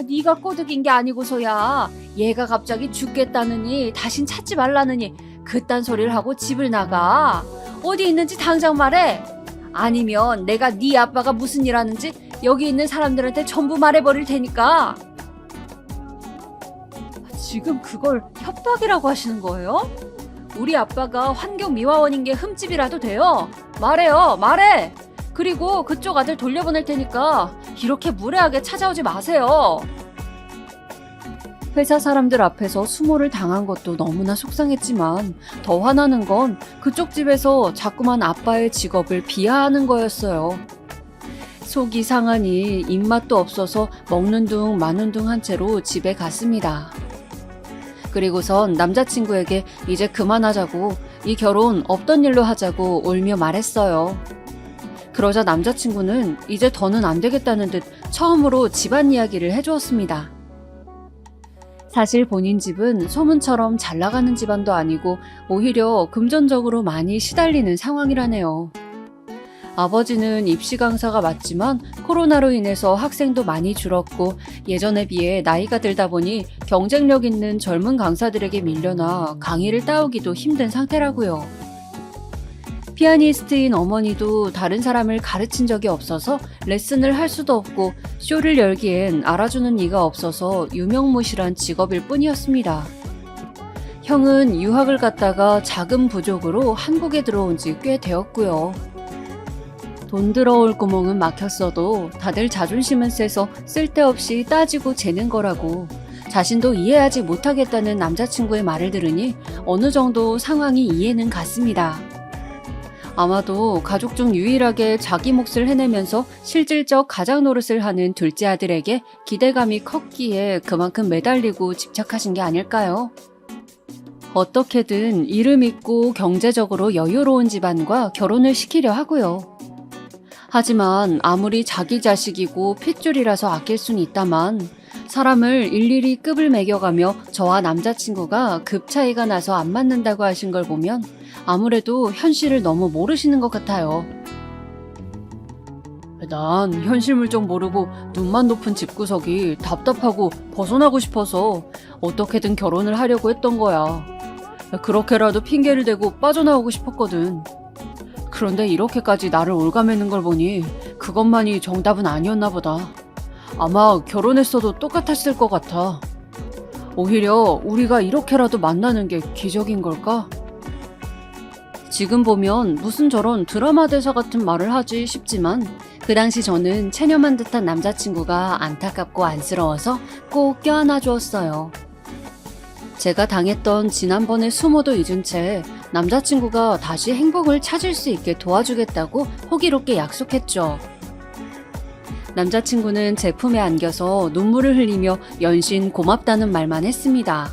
네가 꼬드긴 게 아니고서야 얘가 갑자기 죽겠다느니 다신 찾지 말라느니 그딴 소리를 하고 집을 나가. 어디 있는지 당장 말해. 아니면 내가 네 아빠가 무슨 일 하는지 여기 있는 사람들한테 전부 말해버릴 테니까. 지금 그걸 협박이라고 하시는 거예요? 우리 아빠가 환경미화원인 게 흠집이라도 돼요. 말해요, 말해. 그리고 그쪽 아들 돌려보낼 테니까 이렇게 무례하게 찾아오지 마세요. 회사 사람들 앞에서 수모를 당한 것도 너무나 속상했지만 더 화나는 건 그쪽 집에서 자꾸만 아빠의 직업을 비하하는 거였어요. 속이 상하니 입맛도 없어서 먹는 둥 마는 둥 한 채로 집에 갔습니다. 그리고선 남자친구에게 이제 그만하자고, 이 결혼 없던 일로 하자고 울며 말했어요. 그러자 남자친구는 이제 더는 안 되겠다는 듯 처음으로 집안 이야기를 해주었습니다. 사실 본인 집은 소문처럼 잘 나가는 집안도 아니고 오히려 금전적으로 많이 시달리는 상황이라네요. 아버지는 입시 강사가 맞지만 코로나로 인해서 학생도 많이 줄었고 예전에 비해 나이가 들다 보니 경쟁력 있는 젊은 강사들에게 밀려나 강의를 따오기도 힘든 상태라고요. 피아니스트인 어머니도 다른 사람을 가르친 적이 없어서 레슨을 할 수도 없고 쇼를 열기엔 알아주는 이가 없어서 유명무실한 직업일 뿐이었습니다. 형은 유학을 갔다가 자금 부족으로 한국에 들어온 지 꽤 되었고요. 돈 들어올 구멍은 막혔어도 다들 자존심은 세서 쓸데없이 따지고 재는 거라고 자신도 이해하지 못하겠다는 남자친구의 말을 들으니 어느 정도 상황이 이해는 갔습니다. 아마도 가족 중 유일하게 자기 몫을 해내면서 실질적 가장 노릇을 하는 둘째 아들에게 기대감이 컸기에 그만큼 매달리고 집착하신 게 아닐까요? 어떻게든 이름 있고 경제적으로 여유로운 집안과 결혼을 시키려 하고요. 하지만 아무리 자기 자식이고 핏줄이라서 아낄 순 있다만 사람을 일일이 급을 매겨가며 저와 남자친구가 급 차이가 나서 안 맞는다고 하신 걸 보면 아무래도 현실을 너무 모르시는 것 같아요. 난 현실 물정 모르고 눈만 높은 집구석이 답답하고 벗어나고 싶어서 어떻게든 결혼을 하려고 했던 거야. 그렇게라도 핑계를 대고 빠져나오고 싶었거든. 그런데 이렇게까지 나를 올가매는 걸 보니 그것만이 정답은 아니었나 보다. 아마 결혼했어도 똑같았을 것 같아. 오히려 우리가 이렇게라도 만나는 게 기적인 걸까? 지금 보면 무슨 저런 드라마 대사 같은 말을 하지 싶지만 그 당시 저는 체념한 듯한 남자친구가 안타깝고 안쓰러워서 꼭 껴안아 주었어요. 제가 당했던 지난번의 수모도 잊은 채 남자친구가 다시 행복을 찾을 수 있게 도와주겠다고 호기롭게 약속했죠. 남자친구는 제 품에 안겨서 눈물을 흘리며 연신 고맙다는 말만 했습니다.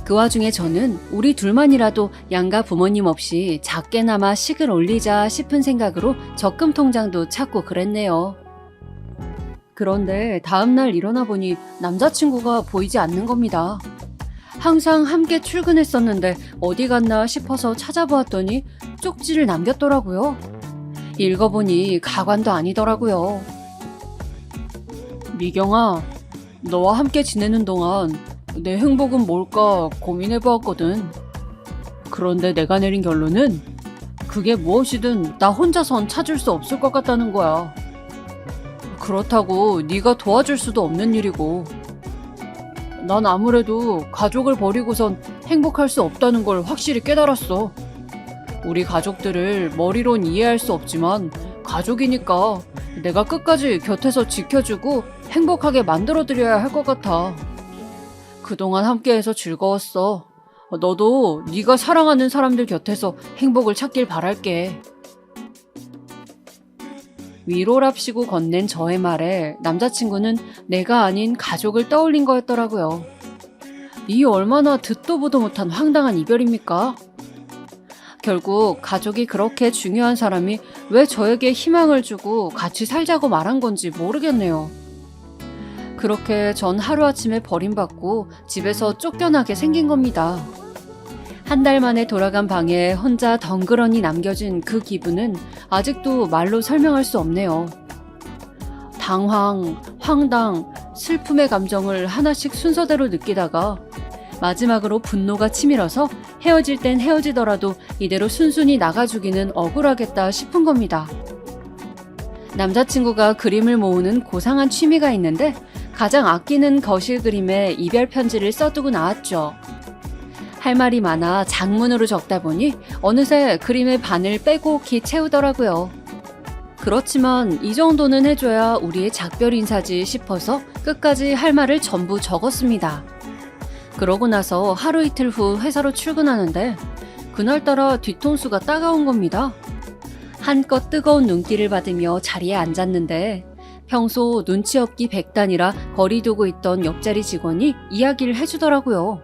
그 와중에 저는 우리 둘만이라도 양가 부모님 없이 작게나마 식을 올리자 싶은 생각으로 적금 통장도 찾고 그랬네요. 그런데 다음날 일어나 보니 남자친구가 보이지 않는 겁니다. 항상 함께 출근했었는데 어디 갔나 싶어서 찾아보았더니 쪽지를 남겼더라고요. 읽어보니 가관도 아니더라고요. 미경아, 너와 함께 지내는 동안 내 행복은 뭘까 고민해보았거든. 그런데 내가 내린 결론은 그게 무엇이든 나 혼자선 찾을 수 없을 것 같다는 거야. 그렇다고 네가 도와줄 수도 없는 일이고 난 아무래도 가족을 버리고선 행복할 수 없다는 걸 확실히 깨달았어. 우리 가족들을 머리론 이해할 수 없지만 가족이니까 내가 끝까지 곁에서 지켜주고 행복하게 만들어드려야 할 것 같아. 그동안 함께해서 즐거웠어. 너도 네가 사랑하는 사람들 곁에서 행복을 찾길 바랄게. 위로랍시고 건넨 저의 말에 남자친구는 내가 아닌 가족을 떠올린 거였더라고요. 이 얼마나 듣도 보도 못한 황당한 이별입니까? 결국 가족이 그렇게 중요한 사람이 왜 저에게 희망을 주고 같이 살자고 말한 건지 모르겠네요. 그렇게 전 하루아침에 버림받고 집에서 쫓겨나게 생긴 겁니다. 한 달 만에 돌아간 방에 혼자 덩그러니 남겨진 그 기분은 아직도 말로 설명할 수 없네요. 당황, 황당, 슬픔의 감정을 하나씩 순서대로 느끼다가 마지막으로 분노가 치밀어서 헤어질 땐 헤어지더라도 이대로 순순히 나가주기는 억울하겠다 싶은 겁니다. 남자친구가 그림을 모으는 고상한 취미가 있는데 가장 아끼는 거실 그림에 이별 편지를 써두고 나왔죠. 할 말이 많아 장문으로 적다 보니 어느새 그림의 반을 빼곡히 채우더라고요. 그렇지만 이 정도는 해줘야 우리의 작별 인사지 싶어서 끝까지 할 말을 전부 적었습니다. 그러고 나서 하루 이틀 후 회사로 출근하는데 그날따라 뒤통수가 따가운 겁니다. 한껏 뜨거운 눈길을 받으며 자리에 앉았는데 평소 눈치 없기 백단이라 거리 두고 있던 옆자리 직원이 이야기를 해주더라고요.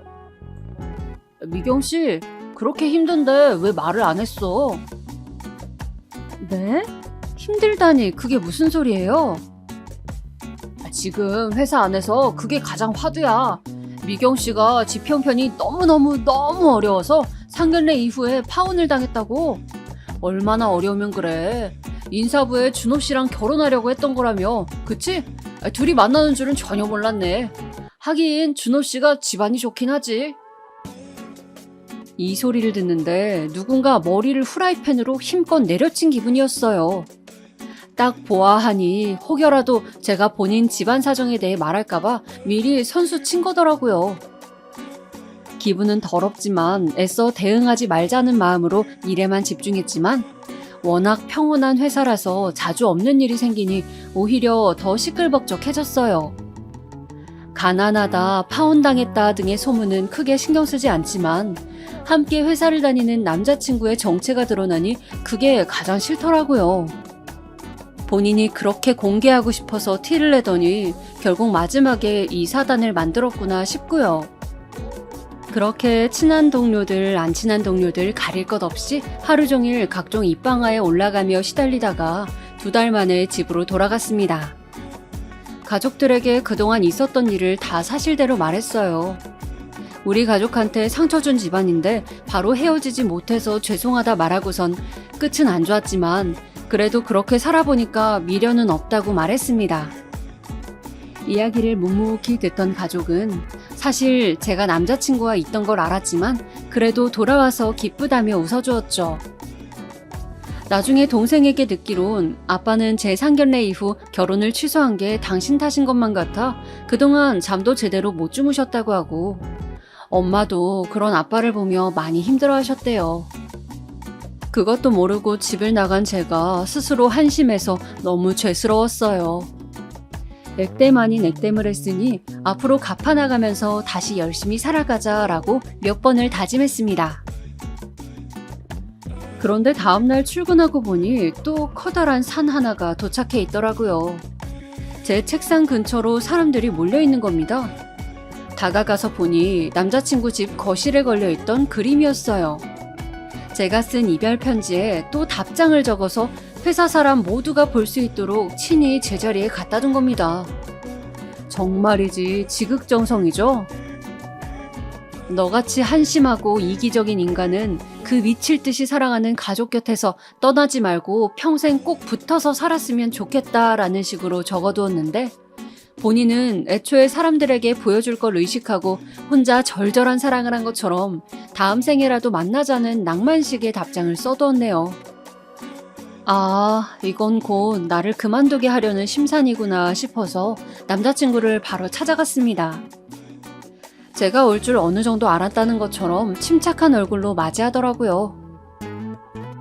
미경 씨, 그렇게 힘든데 왜 말을 안 했어? 네? 힘들다니 그게 무슨 소리예요? 지금 회사 안에서 그게 가장 화두야. 미경 씨가 집 형편이 너무 어려워서 상견례 이후에 파혼을 당했다고. 얼마나 어려우면 그래. 인사부에 준호 씨랑 결혼하려고 했던 거라며. 그치? 둘이 만나는 줄은 전혀 몰랐네. 하긴 준호 씨가 집안이 좋긴 하지. 이 소리를 듣는데 누군가 머리를 후라이팬으로 힘껏 내려친 기분이었어요. 딱 보아하니 혹여라도 제가 본인 집안 사정에 대해 말할까봐 미리 선수 친 거더라고요. 기분은 더럽지만 애써 대응하지 말자는 마음으로 일에만 집중했지만 워낙 평온한 회사라서 자주 없는 일이 생기니 오히려 더 시끌벅적해졌어요. 가난하다, 파혼당했다 등의 소문은 크게 신경 쓰지 않지만 함께 회사를 다니는 남자친구의 정체가 드러나니 그게 가장 싫더라고요. 본인이 그렇게 공개하고 싶어서 티를 내더니 결국 마지막에 이 사단을 만들었구나 싶고요. 그렇게 친한 동료들, 안 친한 동료들 가릴 것 없이 하루 종일 각종 입방아에 올라가며 시달리다가 2달 만에 집으로 돌아갔습니다. 가족들에게 그동안 있었던 일을 다 사실대로 말했어요. 우리 가족한테 상처 준 집안인데 바로 헤어지지 못해서 죄송하다 말하고선 끝은 안 좋았지만 그래도 그렇게 살아보니까 미련은 없다고 말했습니다. 이야기를 묵묵히 듣던 가족은 사실 제가 남자친구와 있던 걸 알았지만 그래도 돌아와서 기쁘다며 웃어주었죠. 나중에 동생에게 듣기론 아빠는 제 상견례 이후 결혼을 취소한 게 당신 탓인 것만 같아 그동안 잠도 제대로 못 주무셨다고 하고 엄마도 그런 아빠를 보며 많이 힘들어하셨대요. 그것도 모르고 집을 나간 제가 스스로 한심해서 너무 죄스러웠어요. 액땜 아닌 액땜을 했으니 앞으로 갚아나가면서 다시 열심히 살아가자라고 몇 번을 다짐했습니다. 그런데 다음날 출근하고 보니 또 커다란 산 하나가 도착해 있더라고요. 제 책상 근처로 사람들이 몰려있는 겁니다. 다가가서 보니 남자친구 집 거실에 걸려있던 그림이었어요. 제가 쓴 이별 편지에 또 답장을 적어서 회사 사람 모두가 볼 수 있도록 친히 제자리에 갖다 둔 겁니다. 정말이지 지극정성이죠? 너같이 한심하고 이기적인 인간은 그 미칠 듯이 사랑하는 가족 곁에서 떠나지 말고 평생 꼭 붙어서 살았으면 좋겠다라는 식으로 적어두었는데 본인은 애초에 사람들에게 보여줄 걸 의식하고 혼자 절절한 사랑을 한 것처럼 다음 생에라도 만나자는 낭만식의 답장을 써두었네요. 아, 이건 곧 나를 그만두게 하려는 심산이구나 싶어서 남자친구를 바로 찾아갔습니다. 제가 올 줄 어느 정도 알았다는 것처럼 침착한 얼굴로 맞이하더라고요.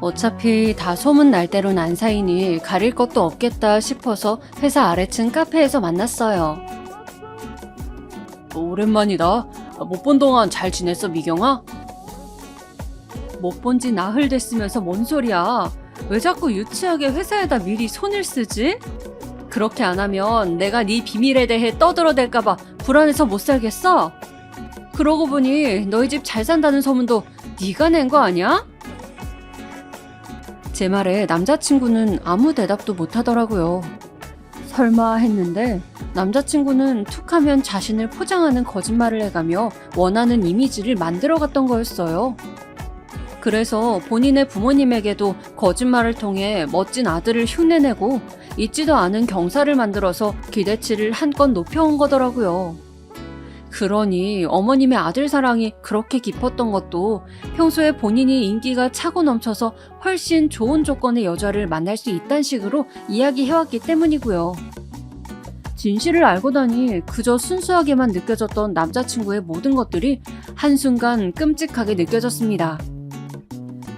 어차피 다 소문 날 대로 난 사이니 가릴 것도 없겠다 싶어서 회사 아래층 카페에서 만났어요. 오랜만이다. 못 본 동안 잘 지냈어, 미경아? 못 본 지 나흘 됐으면서 뭔 소리야. 왜 자꾸 유치하게 회사에다 미리 손을 쓰지? 그렇게 안 하면 내가 네 비밀에 대해 떠들어댈까봐 불안해서 못 살겠어? 그러고 보니 너희 집 잘 산다는 소문도 네가 낸 거 아니야? 제 말에 남자친구는 아무 대답도 못 하더라고요. 설마 했는데 남자친구는 툭하면 자신을 포장하는 거짓말을 해가며 원하는 이미지를 만들어갔던 거였어요. 그래서 본인의 부모님에게도 거짓말을 통해 멋진 아들을 흉내내고 있지도 않은 경사를 만들어서 기대치를 한껏 높여온 거더라고요. 그러니 어머님의 아들 사랑이 그렇게 깊었던 것도 평소에 본인이 인기가 차고 넘쳐서 훨씬 좋은 조건의 여자를 만날 수 있다는 식으로 이야기해왔기 때문이고요. 진실을 알고 나니 그저 순수하게만 느껴졌던 남자친구의 모든 것들이 한순간 끔찍하게 느껴졌습니다.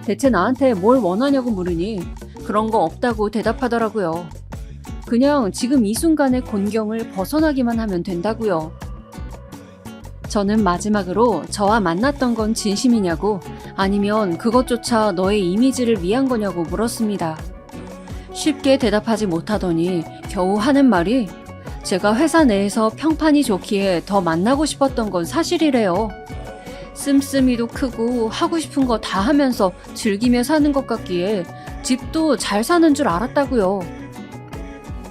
대체 나한테 뭘 원하냐고 물으니 그런 거 없다고 대답하더라고요. 그냥 지금 이 순간의 곤경을 벗어나기만 하면 된다고요. 저는 마지막으로 저와 만났던 건 진심이냐고 아니면 그것조차 너의 이미지를 위한 거냐고 물었습니다. 쉽게 대답하지 못하더니 겨우 하는 말이 제가 회사 내에서 평판이 좋기에 더 만나고 싶었던 건 사실이래요. 씀씀이도 크고 하고 싶은 거 다 하면서 즐기며 사는 것 같기에 집도 잘 사는 줄 알았다고요.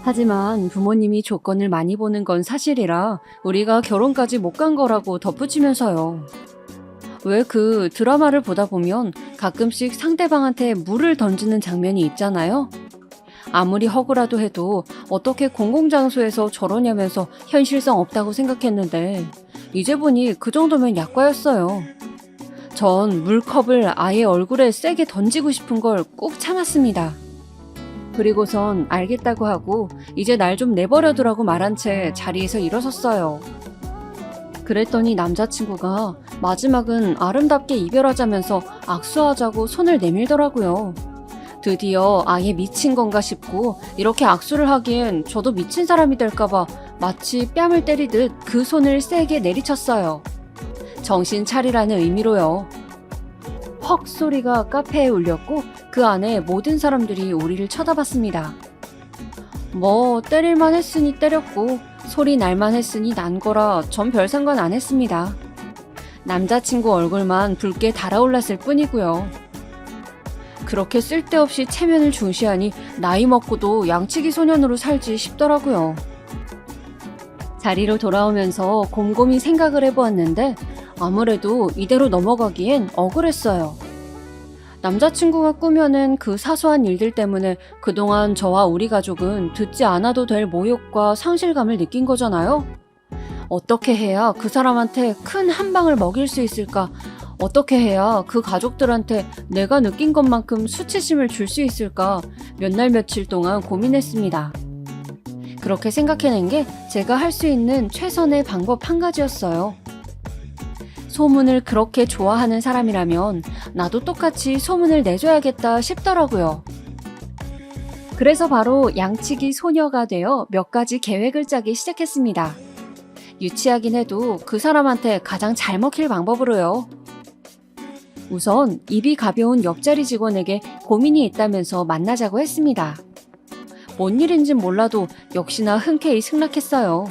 하지만 부모님이 조건을 많이 보는 건 사실이라 우리가 결혼까지 못 간 거라고 덧붙이면서요. 왜 그 드라마를 보다 보면 가끔씩 상대방한테 물을 던지는 장면이 있잖아요. 아무리 허구라도 해도 어떻게 공공장소에서 저러냐면서 현실성 없다고 생각했는데 이제 보니 그 정도면 약과였어요. 전 물컵을 아예 얼굴에 세게 던지고 싶은 걸 꾹 참았습니다. 그리고선 알겠다고 하고 이제 날 좀 내버려두라고 말한 채 자리에서 일어섰어요. 그랬더니 남자친구가 마지막은 아름답게 이별하자면서 악수하자고 손을 내밀더라고요. 드디어 아예 미친 건가 싶고 이렇게 악수를 하기엔 저도 미친 사람이 될까봐 마치 뺨을 때리듯 그 손을 세게 내리쳤어요. 정신 차리라는 의미로요. 헉 소리가 카페에 울렸고 그 안에 모든 사람들이 우리를 쳐다봤습니다. 뭐 때릴만 했으니 때렸고 소리 날만 했으니 난 거라 전 별 상관 안 했습니다. 남자친구 얼굴만 붉게 달아올랐을 뿐이고요. 그렇게 쓸데없이 체면을 중시하니 나이 먹고도 양치기 소년으로 살지 싶더라고요. 자리로 돌아오면서 곰곰이 생각을 해보았는데 아무래도 이대로 넘어가기엔 억울했어요. 남자친구가 꾸며낸 그 사소한 일들 때문에 그동안 저와 우리 가족은 듣지 않아도 될 모욕과 상실감을 느낀 거잖아요. 어떻게 해야 그 사람한테 큰 한 방을 먹일 수 있을까? 어떻게 해야 그 가족들한테 내가 느낀 것만큼 수치심을 줄 수 있을까? 몇 날 며칠 동안 고민했습니다. 그렇게 생각해낸 게 제가 할 수 있는 최선의 방법 한 가지였어요. 소문을 그렇게 좋아하는 사람이라면 나도 똑같이 소문을 내줘야겠다 싶더라고요. 그래서 바로 양치기 소녀가 되어 몇 가지 계획을 짜기 시작했습니다. 유치하긴 해도 그 사람한테 가장 잘 먹힐 방법으로요. 우선 입이 가벼운 옆자리 직원에게 고민이 있다면서 만나자고 했습니다. 뭔 일인진 몰라도 역시나 흔쾌히 승낙했어요.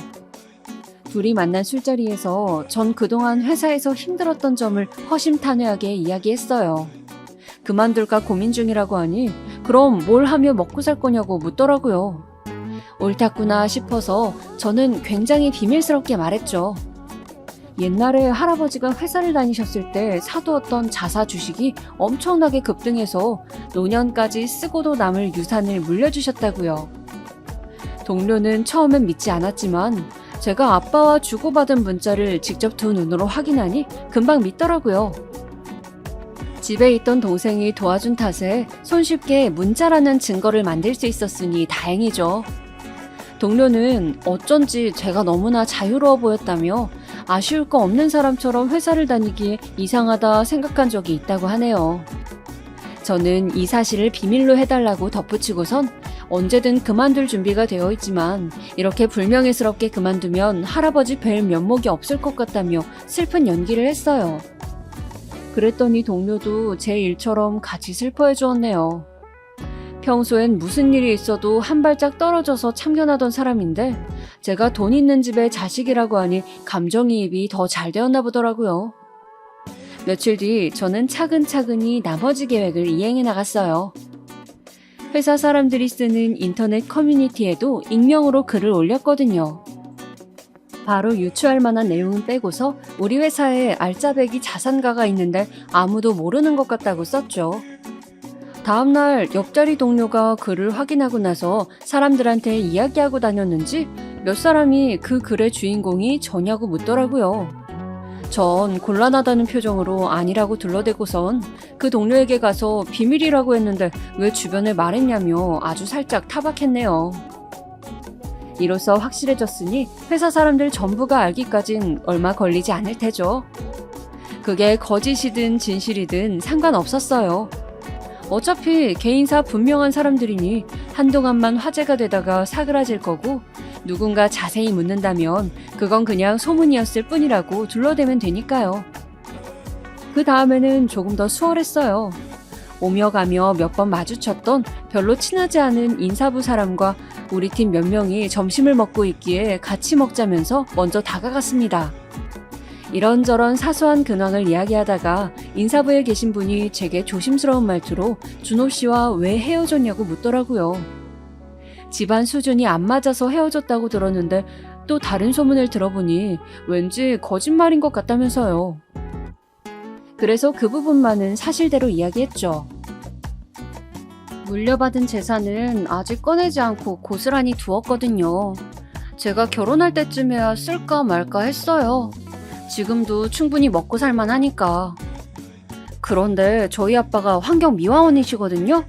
둘이 만난 술자리에서 전 그동안 회사에서 힘들었던 점을 허심탄회하게 이야기했어요. 그만둘까 고민 중이라고 하니 그럼 뭘 하며 먹고 살 거냐고 묻더라고요. 옳았구나 싶어서 저는 굉장히 비밀스럽게 말했죠. 옛날에 할아버지가 회사를 다니셨을 때 사두었던 자사 주식이 엄청나게 급등해서 노년까지 쓰고도 남을 유산을 물려주셨다고요. 동료는 처음엔 믿지 않았지만 제가 아빠와 주고받은 문자를 직접 두 눈으로 확인하니 금방 믿더라고요. 집에 있던 동생이 도와준 탓에 손쉽게 문자라는 증거를 만들 수 있었으니 다행이죠. 동료는 어쩐지 제가 너무나 자유로워 보였다며 아쉬울 거 없는 사람처럼 회사를 다니기에 이상하다 생각한 적이 있다고 하네요. 저는 이 사실을 비밀로 해달라고 덧붙이고선 언제든 그만둘 준비가 되어 있지만 이렇게 불명예스럽게 그만두면 할아버지 뵐 면목이 없을 것 같다며 슬픈 연기를 했어요. 그랬더니 동료도 제 일처럼 같이 슬퍼해 주었네요. 평소엔 무슨 일이 있어도 한 발짝 떨어져서 참견하던 사람인데 제가 돈 있는 집에 자식이라고 하니 감정이입이 더 잘 되었나 보더라고요. 며칠 뒤 저는 차근차근히 나머지 계획을 이행해 나갔어요. 회사 사람들이 쓰는 인터넷 커뮤니티에도 익명으로 글을 올렸거든요. 바로 유추할 만한 내용은 빼고서 우리 회사에 알짜배기 자산가가 있는데 아무도 모르는 것 같다고 썼죠. 다음날 옆자리 동료가 글을 확인하고 나서 사람들한테 이야기하고 다녔는지 몇 사람이 그 글의 주인공이 저냐고 묻더라고요. 전 곤란하다는 표정으로 아니라고 둘러대고선 그 동료에게 가서 비밀이라고 했는데 왜 주변에 말했냐며 아주 살짝 타박했네요. 이로써 확실해졌으니 회사 사람들 전부가 알기까진 얼마 걸리지 않을 테죠. 그게 거짓이든 진실이든 상관없었어요. 어차피 개인사 분명한 사람들이니 한동안만 화제가 되다가 사그라질 거고 누군가 자세히 묻는다면 그건 그냥 소문이었을 뿐이라고 둘러대면 되니까요. 그 다음에는 조금 더 수월했어요. 오며 가며 몇 번 마주쳤던 별로 친하지 않은 인사부 사람과 우리 팀 몇 명이 점심을 먹고 있기에 같이 먹자면서 먼저 다가갔습니다. 이런저런 사소한 근황을 이야기하다가 인사부에 계신 분이 제게 조심스러운 말투로 준호 씨와 왜 헤어졌냐고 묻더라고요. 집안 수준이 안 맞아서 헤어졌다고 들었는데 또 다른 소문을 들어보니 왠지 거짓말인 것 같다면서요. 그래서 그 부분만은 사실대로 이야기했죠. 물려받은 재산은 아직 꺼내지 않고 고스란히 두었거든요. 제가 결혼할 때쯤에야 쓸까 말까 했어요. 지금도 충분히 먹고 살만 하니까. 그런데 저희 아빠가 환경미화원이시거든요.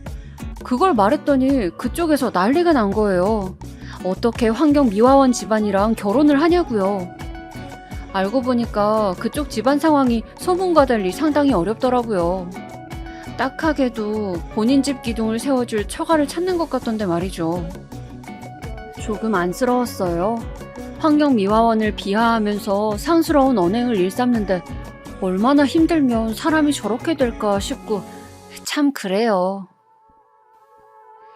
그걸 말했더니 그쪽에서 난리가 난 거예요. 어떻게 환경미화원 집안이랑 결혼을 하냐고요. 알고 보니까 그쪽 집안 상황이 소문과 달리 상당히 어렵더라고요. 딱하게도 본인 집 기둥을 세워줄 처가를 찾는 것 같던데 말이죠. 조금 안쓰러웠어요. 환경미화원을 비하하면서 상스러운 언행을 일삼는데 얼마나 힘들면 사람이 저렇게 될까 싶고 참 그래요.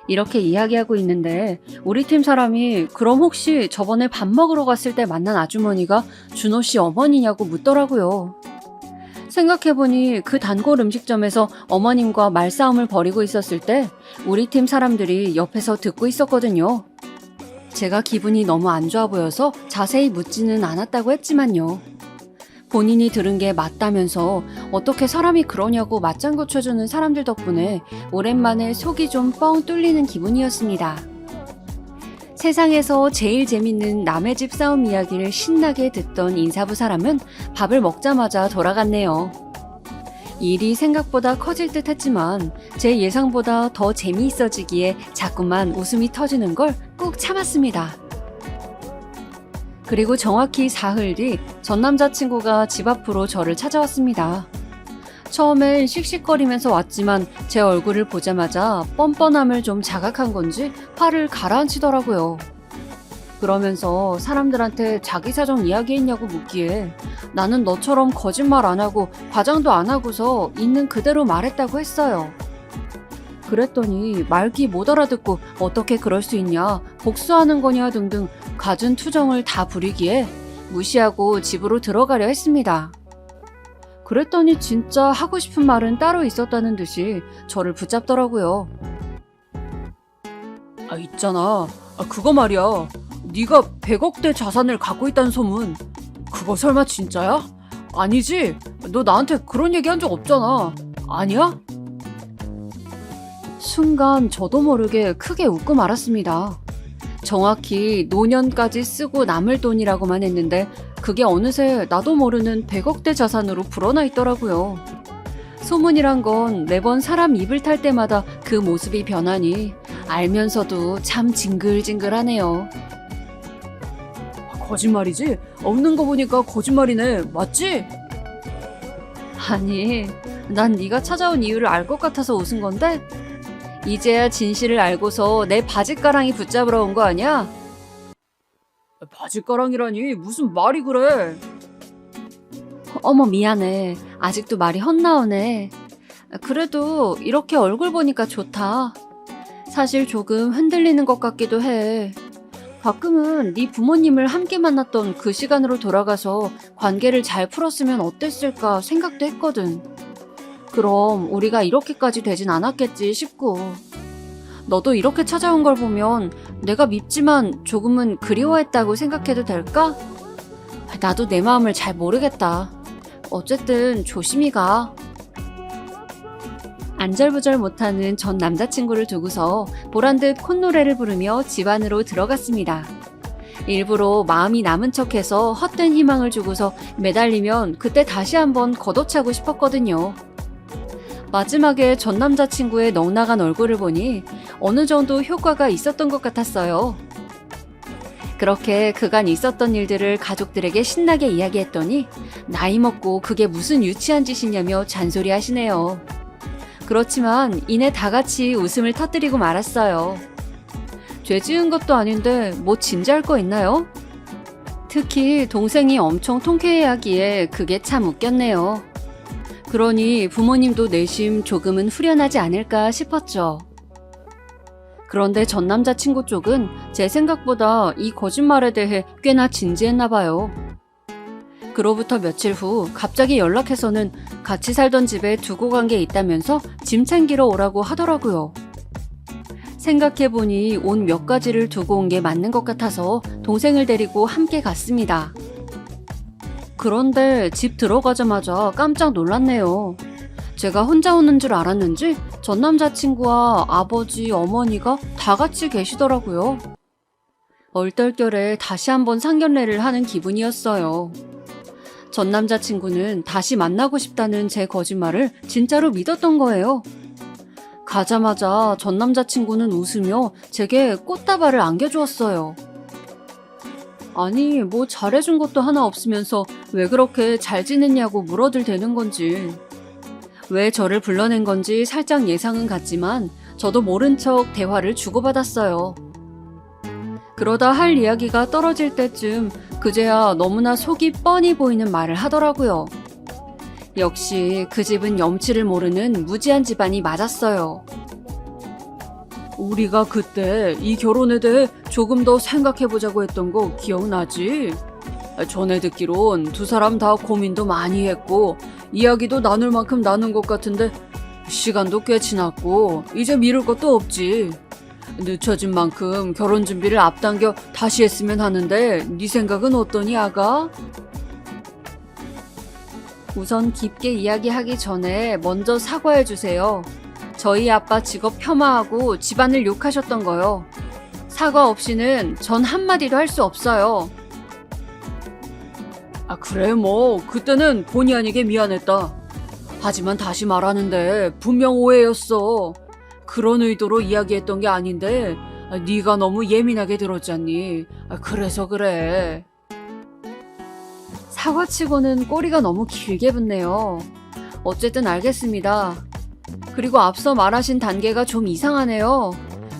이렇게 이야기하고 있는데 우리 팀 사람이 그럼 혹시 저번에 밥 먹으러 갔을 때 만난 아주머니가 준호 씨 어머니냐고 묻더라고요. 생각해보니 그 단골 음식점에서 어머님과 말싸움을 벌이고 있었을 때 우리 팀 사람들이 옆에서 듣고 있었거든요. 제가 기분이 너무 안 좋아 보여서 자세히 묻지는 않았다고 했지만요. 본인이 들은 게 맞다면서 어떻게 사람이 그러냐고 맞장구 쳐주는 사람들 덕분에 오랜만에 속이 좀 뻥 뚫리는 기분이었습니다. 세상에서 제일 재밌는 남의 집 싸움 이야기를 신나게 듣던 인사부 사람은 밥을 먹자마자 돌아갔네요. 일이 생각보다 커질 듯 했지만 제 예상보다 더 재미있어지기에 자꾸만 웃음이 터지는 걸 꾹 참았습니다. 그리고 정확히 사흘 뒤 전 남자친구가 집 앞으로 저를 찾아왔습니다. 처음엔 씩씩거리면서 왔지만 제 얼굴을 보자마자 뻔뻔함을 좀 자각한 건지 화를 가라앉히더라고요. 그러면서 사람들한테 자기 사정 이야기했냐고 묻기에 나는 너처럼 거짓말 안 하고 과장도 안 하고서 있는 그대로 말했다고 했어요. 그랬더니 말귀 못 알아듣고 어떻게 그럴 수 있냐, 복수하는 거냐 등등 갖은 투정을 다 부리기에 무시하고 집으로 들어가려 했습니다. 그랬더니 진짜 하고 싶은 말은 따로 있었다는 듯이 저를 붙잡더라고요. 있잖아. 그거 말이야. 네가 100억대 자산을 갖고 있다는 소문. 그거 설마 진짜야? 아니지? 너 나한테 그런 얘기 한 적 없잖아. 아니야? 순간 저도 모르게 크게 웃고 말았습니다. 정확히 노년까지 쓰고 남을 돈이라고만 했는데 그게 어느새 나도 모르는 100억대 자산으로 불어나 있더라고요. 소문이란 건 매번 사람 입을 탈 때마다 그 모습이 변하니 알면서도 참 징글징글하네요. 거짓말이지? 없는 거 보니까 거짓말이네. 맞지? 아니, 난 네가 찾아온 이유를 알 것 같아서 웃은 건데 이제야 진실을 알고서 내 바짓가랑이 붙잡으러 온 거 아니야? 바짓가랑이라니 무슨 말이 그래? 어머 미안해. 아직도 말이 헛나오네. 그래도 이렇게 얼굴 보니까 좋다. 사실 조금 흔들리는 것 같기도 해. 가끔은 네 부모님을 함께 만났던 그 시간으로 돌아가서 관계를 잘 풀었으면 어땠을까 생각도 했거든. 그럼 우리가 이렇게까지 되진 않았겠지 싶고. 너도 이렇게 찾아온 걸 보면 내가 밉지만 조금은 그리워했다고 생각해도 될까? 나도 내 마음을 잘 모르겠다. 어쨌든 조심히 가. 안절부절 못하는 전 남자친구를 두고서 보란듯 콧노래를 부르며 집 안으로 들어갔습니다. 일부러 마음이 남은 척해서 헛된 희망을 주고서 매달리면 그때 다시 한번 걷어차고 싶었거든요. 마지막에 전 남자친구의 넉나간 얼굴을 보니 어느 정도 효과가 있었던 것 같았어요. 그렇게 그간 있었던 일들을 가족들에게 신나게 이야기했더니 나이 먹고 그게 무슨 유치한 짓이냐며 잔소리 하시네요. 그렇지만 이내 다 같이 웃음을 터뜨리고 말았어요. 죄 지은 것도 아닌데 뭐 진지할 거 있나요? 특히 동생이 엄청 통쾌해하기에 그게 참 웃겼네요. 그러니 부모님도 내심 조금은 후련하지 않을까 싶었죠. 그런데 전 남자친구 쪽은 제 생각보다 이 거짓말에 대해 꽤나 진지했나 봐요. 그로부터 며칠 후 갑자기 연락해서는 같이 살던 집에 두고 간 게 있다면서 짐 챙기러 오라고 하더라고요. 생각해보니 옷 몇 가지를 두고 온 게 맞는 것 같아서 동생을 데리고 함께 갔습니다. 그런데 집 들어가자마자 깜짝 놀랐네요. 제가 혼자 오는 줄 알았는지 전 남자친구와 아버지, 어머니가 다 같이 계시더라고요. 얼떨결에 다시 한번 상견례를 하는 기분이었어요. 전 남자친구는 다시 만나고 싶다는 제 거짓말을 진짜로 믿었던 거예요. 가자마자 전 남자친구는 웃으며 제게 꽃다발을 안겨주었어요. 아니, 뭐 잘해준 것도 하나 없으면서 왜 그렇게 잘 지냈냐고 물어들 대는 건지. 왜 저를 불러낸 건지 살짝 예상은 갔지만 저도 모른 척 대화를 주고받았어요. 그러다 할 이야기가 떨어질 때쯤 그제야 너무나 속이 뻔히 보이는 말을 하더라고요. 역시 그 집은 염치를 모르는 무지한 집안이 맞았어요. 우리가 그때 이 결혼에 대해 조금 더 생각해보자고 했던 거 기억나지? 전에 듣기론 두 사람 다 고민도 많이 했고 이야기도 나눌 만큼 나눈 것 같은데 시간도 꽤 지났고 이제 미룰 것도 없지. 늦춰진 만큼 결혼 준비를 앞당겨 다시 했으면 하는데 네 생각은 어떠니, 아가? 우선 깊게 이야기하기 전에 먼저 사과해주세요. 저희 아빠 직업 폄하하고 집안을 욕하셨던 거요. 사과 없이는 전 한마디도 할 수 없어요. 아, 그래, 뭐 그때는 본의 아니게 미안했다. 하지만 다시 말하는데 분명 오해였어. 그런 의도로 이야기했던 게 아닌데 네가 너무 예민하게 들었잖니. 그래서 그래. 사과치고는 꼬리가 너무 길게 붙네요. 어쨌든 알겠습니다. 그리고 앞서 말하신 단계가 좀 이상하네요.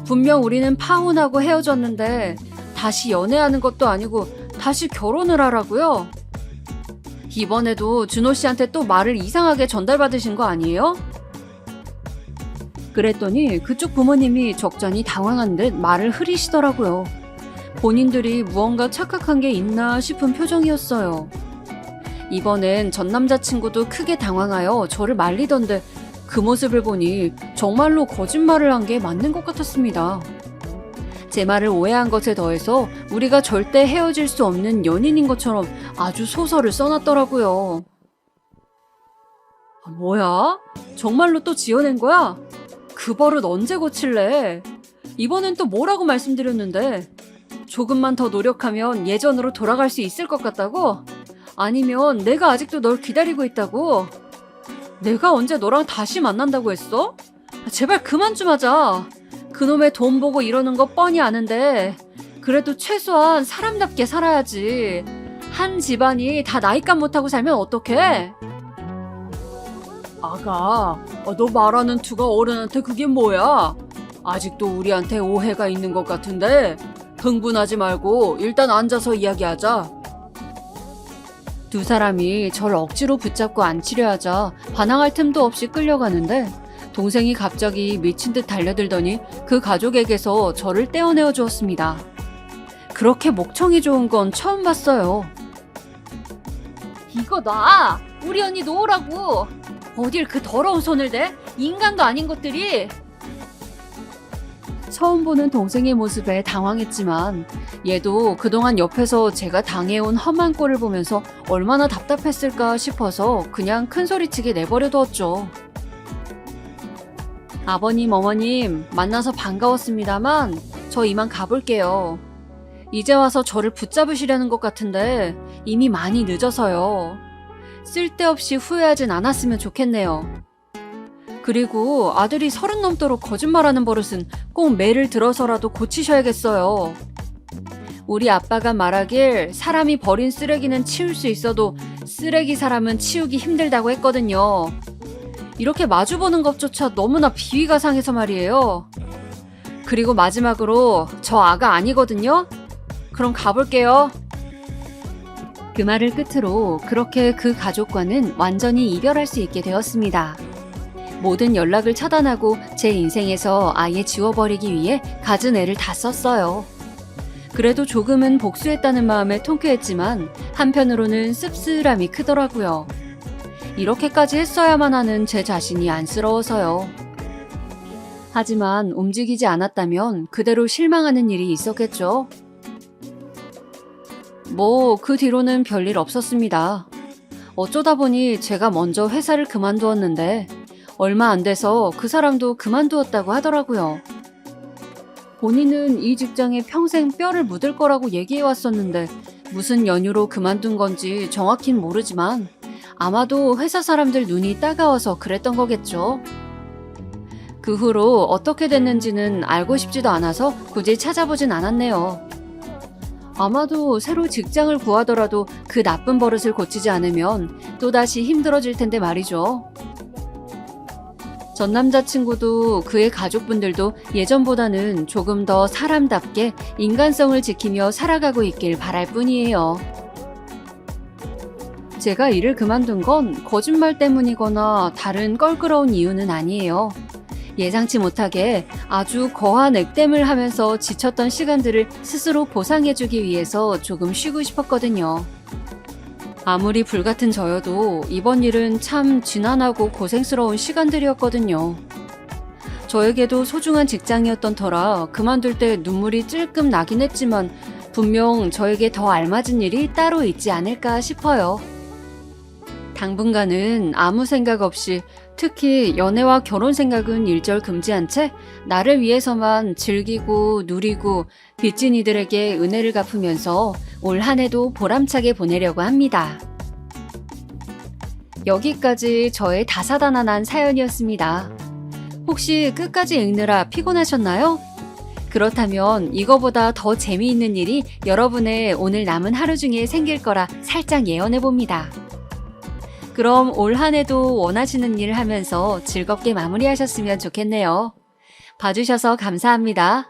분명 우리는 파혼하고 헤어졌는데 다시 연애하는 것도 아니고 다시 결혼을 하라고요? 이번에도 준호 씨한테 또 말을 이상하게 전달받으신 거 아니에요? 그랬더니 그쪽 부모님이 적잖이 당황한 듯 말을 흐리시더라고요. 본인들이 무언가 착각한 게 있나 싶은 표정이었어요. 이번엔 전 남자친구도 크게 당황하여 저를 말리던데 그 모습을 보니 정말로 거짓말을 한 게 맞는 것 같았습니다. 제 말을 오해한 것에 더해서 우리가 절대 헤어질 수 없는 연인인 것처럼 아주 소설을 써놨더라고요. 뭐야? 정말로 또 지어낸 거야? 그 버릇 언제 고칠래? 이번엔 또 뭐라고 말씀드렸는데? 조금만 더 노력하면 예전으로 돌아갈 수 있을 것 같다고? 아니면 내가 아직도 널 기다리고 있다고? 내가 언제 너랑 다시 만난다고 했어? 제발 그만 좀 하자. 그놈의 돈 보고 이러는 거 뻔히 아는데 그래도 최소한 사람답게 살아야지. 한 집안이 다 나이값 못하고 살면 어떡해? 아가, 너 말하는 투가 어른한테 그게 뭐야? 아직도 우리한테 오해가 있는 것 같은데 흥분하지 말고 일단 앉아서 이야기하자. 두 사람이 저를 억지로 붙잡고 앉히려 하자 반항할 틈도 없이 끌려가는데 동생이 갑자기 미친 듯 달려들더니 그 가족에게서 저를 떼어내어 주었습니다. 그렇게 목청이 좋은 건 처음 봤어요. 이거 놔! 우리 언니 놓으라고! 어딜 그 더러운 손을 대? 인간도 아닌 것들이! 처음 보는 동생의 모습에 당황했지만 얘도 그동안 옆에서 제가 당해온 험한 꼴을 보면서 얼마나 답답했을까 싶어서 그냥 큰소리치게 내버려 두었죠. 아버님, 어머님, 만나서 반가웠습니다만 저 이만 가볼게요. 이제 와서 저를 붙잡으시려는 것 같은데 이미 많이 늦어서요. 쓸데없이 후회하진 않았으면 좋겠네요. 그리고 아들이 30 넘도록 거짓말하는 버릇은 꼭 매를 들어서라도 고치셔야겠어요. 우리 아빠가 말하길 사람이 버린 쓰레기는 치울 수 있어도 쓰레기 사람은 치우기 힘들다고 했거든요. 이렇게 마주보는 것조차 너무나 비위가 상해서 말이에요. 그리고 마지막으로 저 아가 아니거든요? 그럼 가볼게요. 그 말을 끝으로 그렇게 그 가족과는 완전히 이별할 수 있게 되었습니다. 모든 연락을 차단하고 제 인생에서 아예 지워버리기 위해 갖은 애를 다 썼어요. 그래도 조금은 복수했다는 마음에 통쾌했지만 한편으로는 씁쓸함이 크더라고요. 이렇게까지 했어야만 하는 제 자신이 안쓰러워서요. 하지만 움직이지 않았다면 그대로 실망하는 일이 있었겠죠. 그 뒤로는 별일 없었습니다. 어쩌다 보니 제가 먼저 회사를 그만두었는데 얼마 안 돼서 그 사람도 그만두었다고 하더라고요. 본인은 이 직장에 평생 뼈를 묻을 거라고 얘기해 왔었는데 무슨 연유로 그만둔 건지 정확히는 모르지만 아마도 회사 사람들 눈이 따가워서 그랬던 거겠죠. 그 후로 어떻게 됐는지는 알고 싶지도 않아서 굳이 찾아보진 않았네요. 아마도 새로 직장을 구하더라도 그 나쁜 버릇을 고치지 않으면 또다시 힘들어질 텐데 말이죠. 전 남자친구도 그의 가족분들도 예전보다는 조금 더 사람답게 인간성을 지키며 살아가고 있길 바랄 뿐이에요. 제가 일을 그만둔 건 거짓말 때문이거나 다른 껄끄러운 이유는 아니에요. 예상치 못하게 아주 거한 액땜을 하면서 지쳤던 시간들을 스스로 보상해주기 위해서 조금 쉬고 싶었거든요. 아무리 불같은 저여도 이번 일은 참 지난하고 고생스러운 시간들이었거든요. 저에게도 소중한 직장이었던 터라 그만둘 때 눈물이 찔끔 나긴 했지만 분명 저에게 더 알맞은 일이 따로 있지 않을까 싶어요. 당분간은 아무 생각 없이 특히 연애와 결혼 생각은 일절 금지한 채 나를 위해서만 즐기고 누리고 빚진 이들에게 은혜를 갚으면서 올 한 해도 보람차게 보내려고 합니다. 여기까지 저의 다사다난한 사연이었습니다. 혹시 끝까지 읽느라 피곤하셨나요? 그렇다면 이거보다 더 재미있는 일이 여러분의 오늘 남은 하루 중에 생길 거라 살짝 예언해봅니다. 그럼 올 한 해도 원하시는 일 하면서 즐겁게 마무리하셨으면 좋겠네요. 봐주셔서 감사합니다.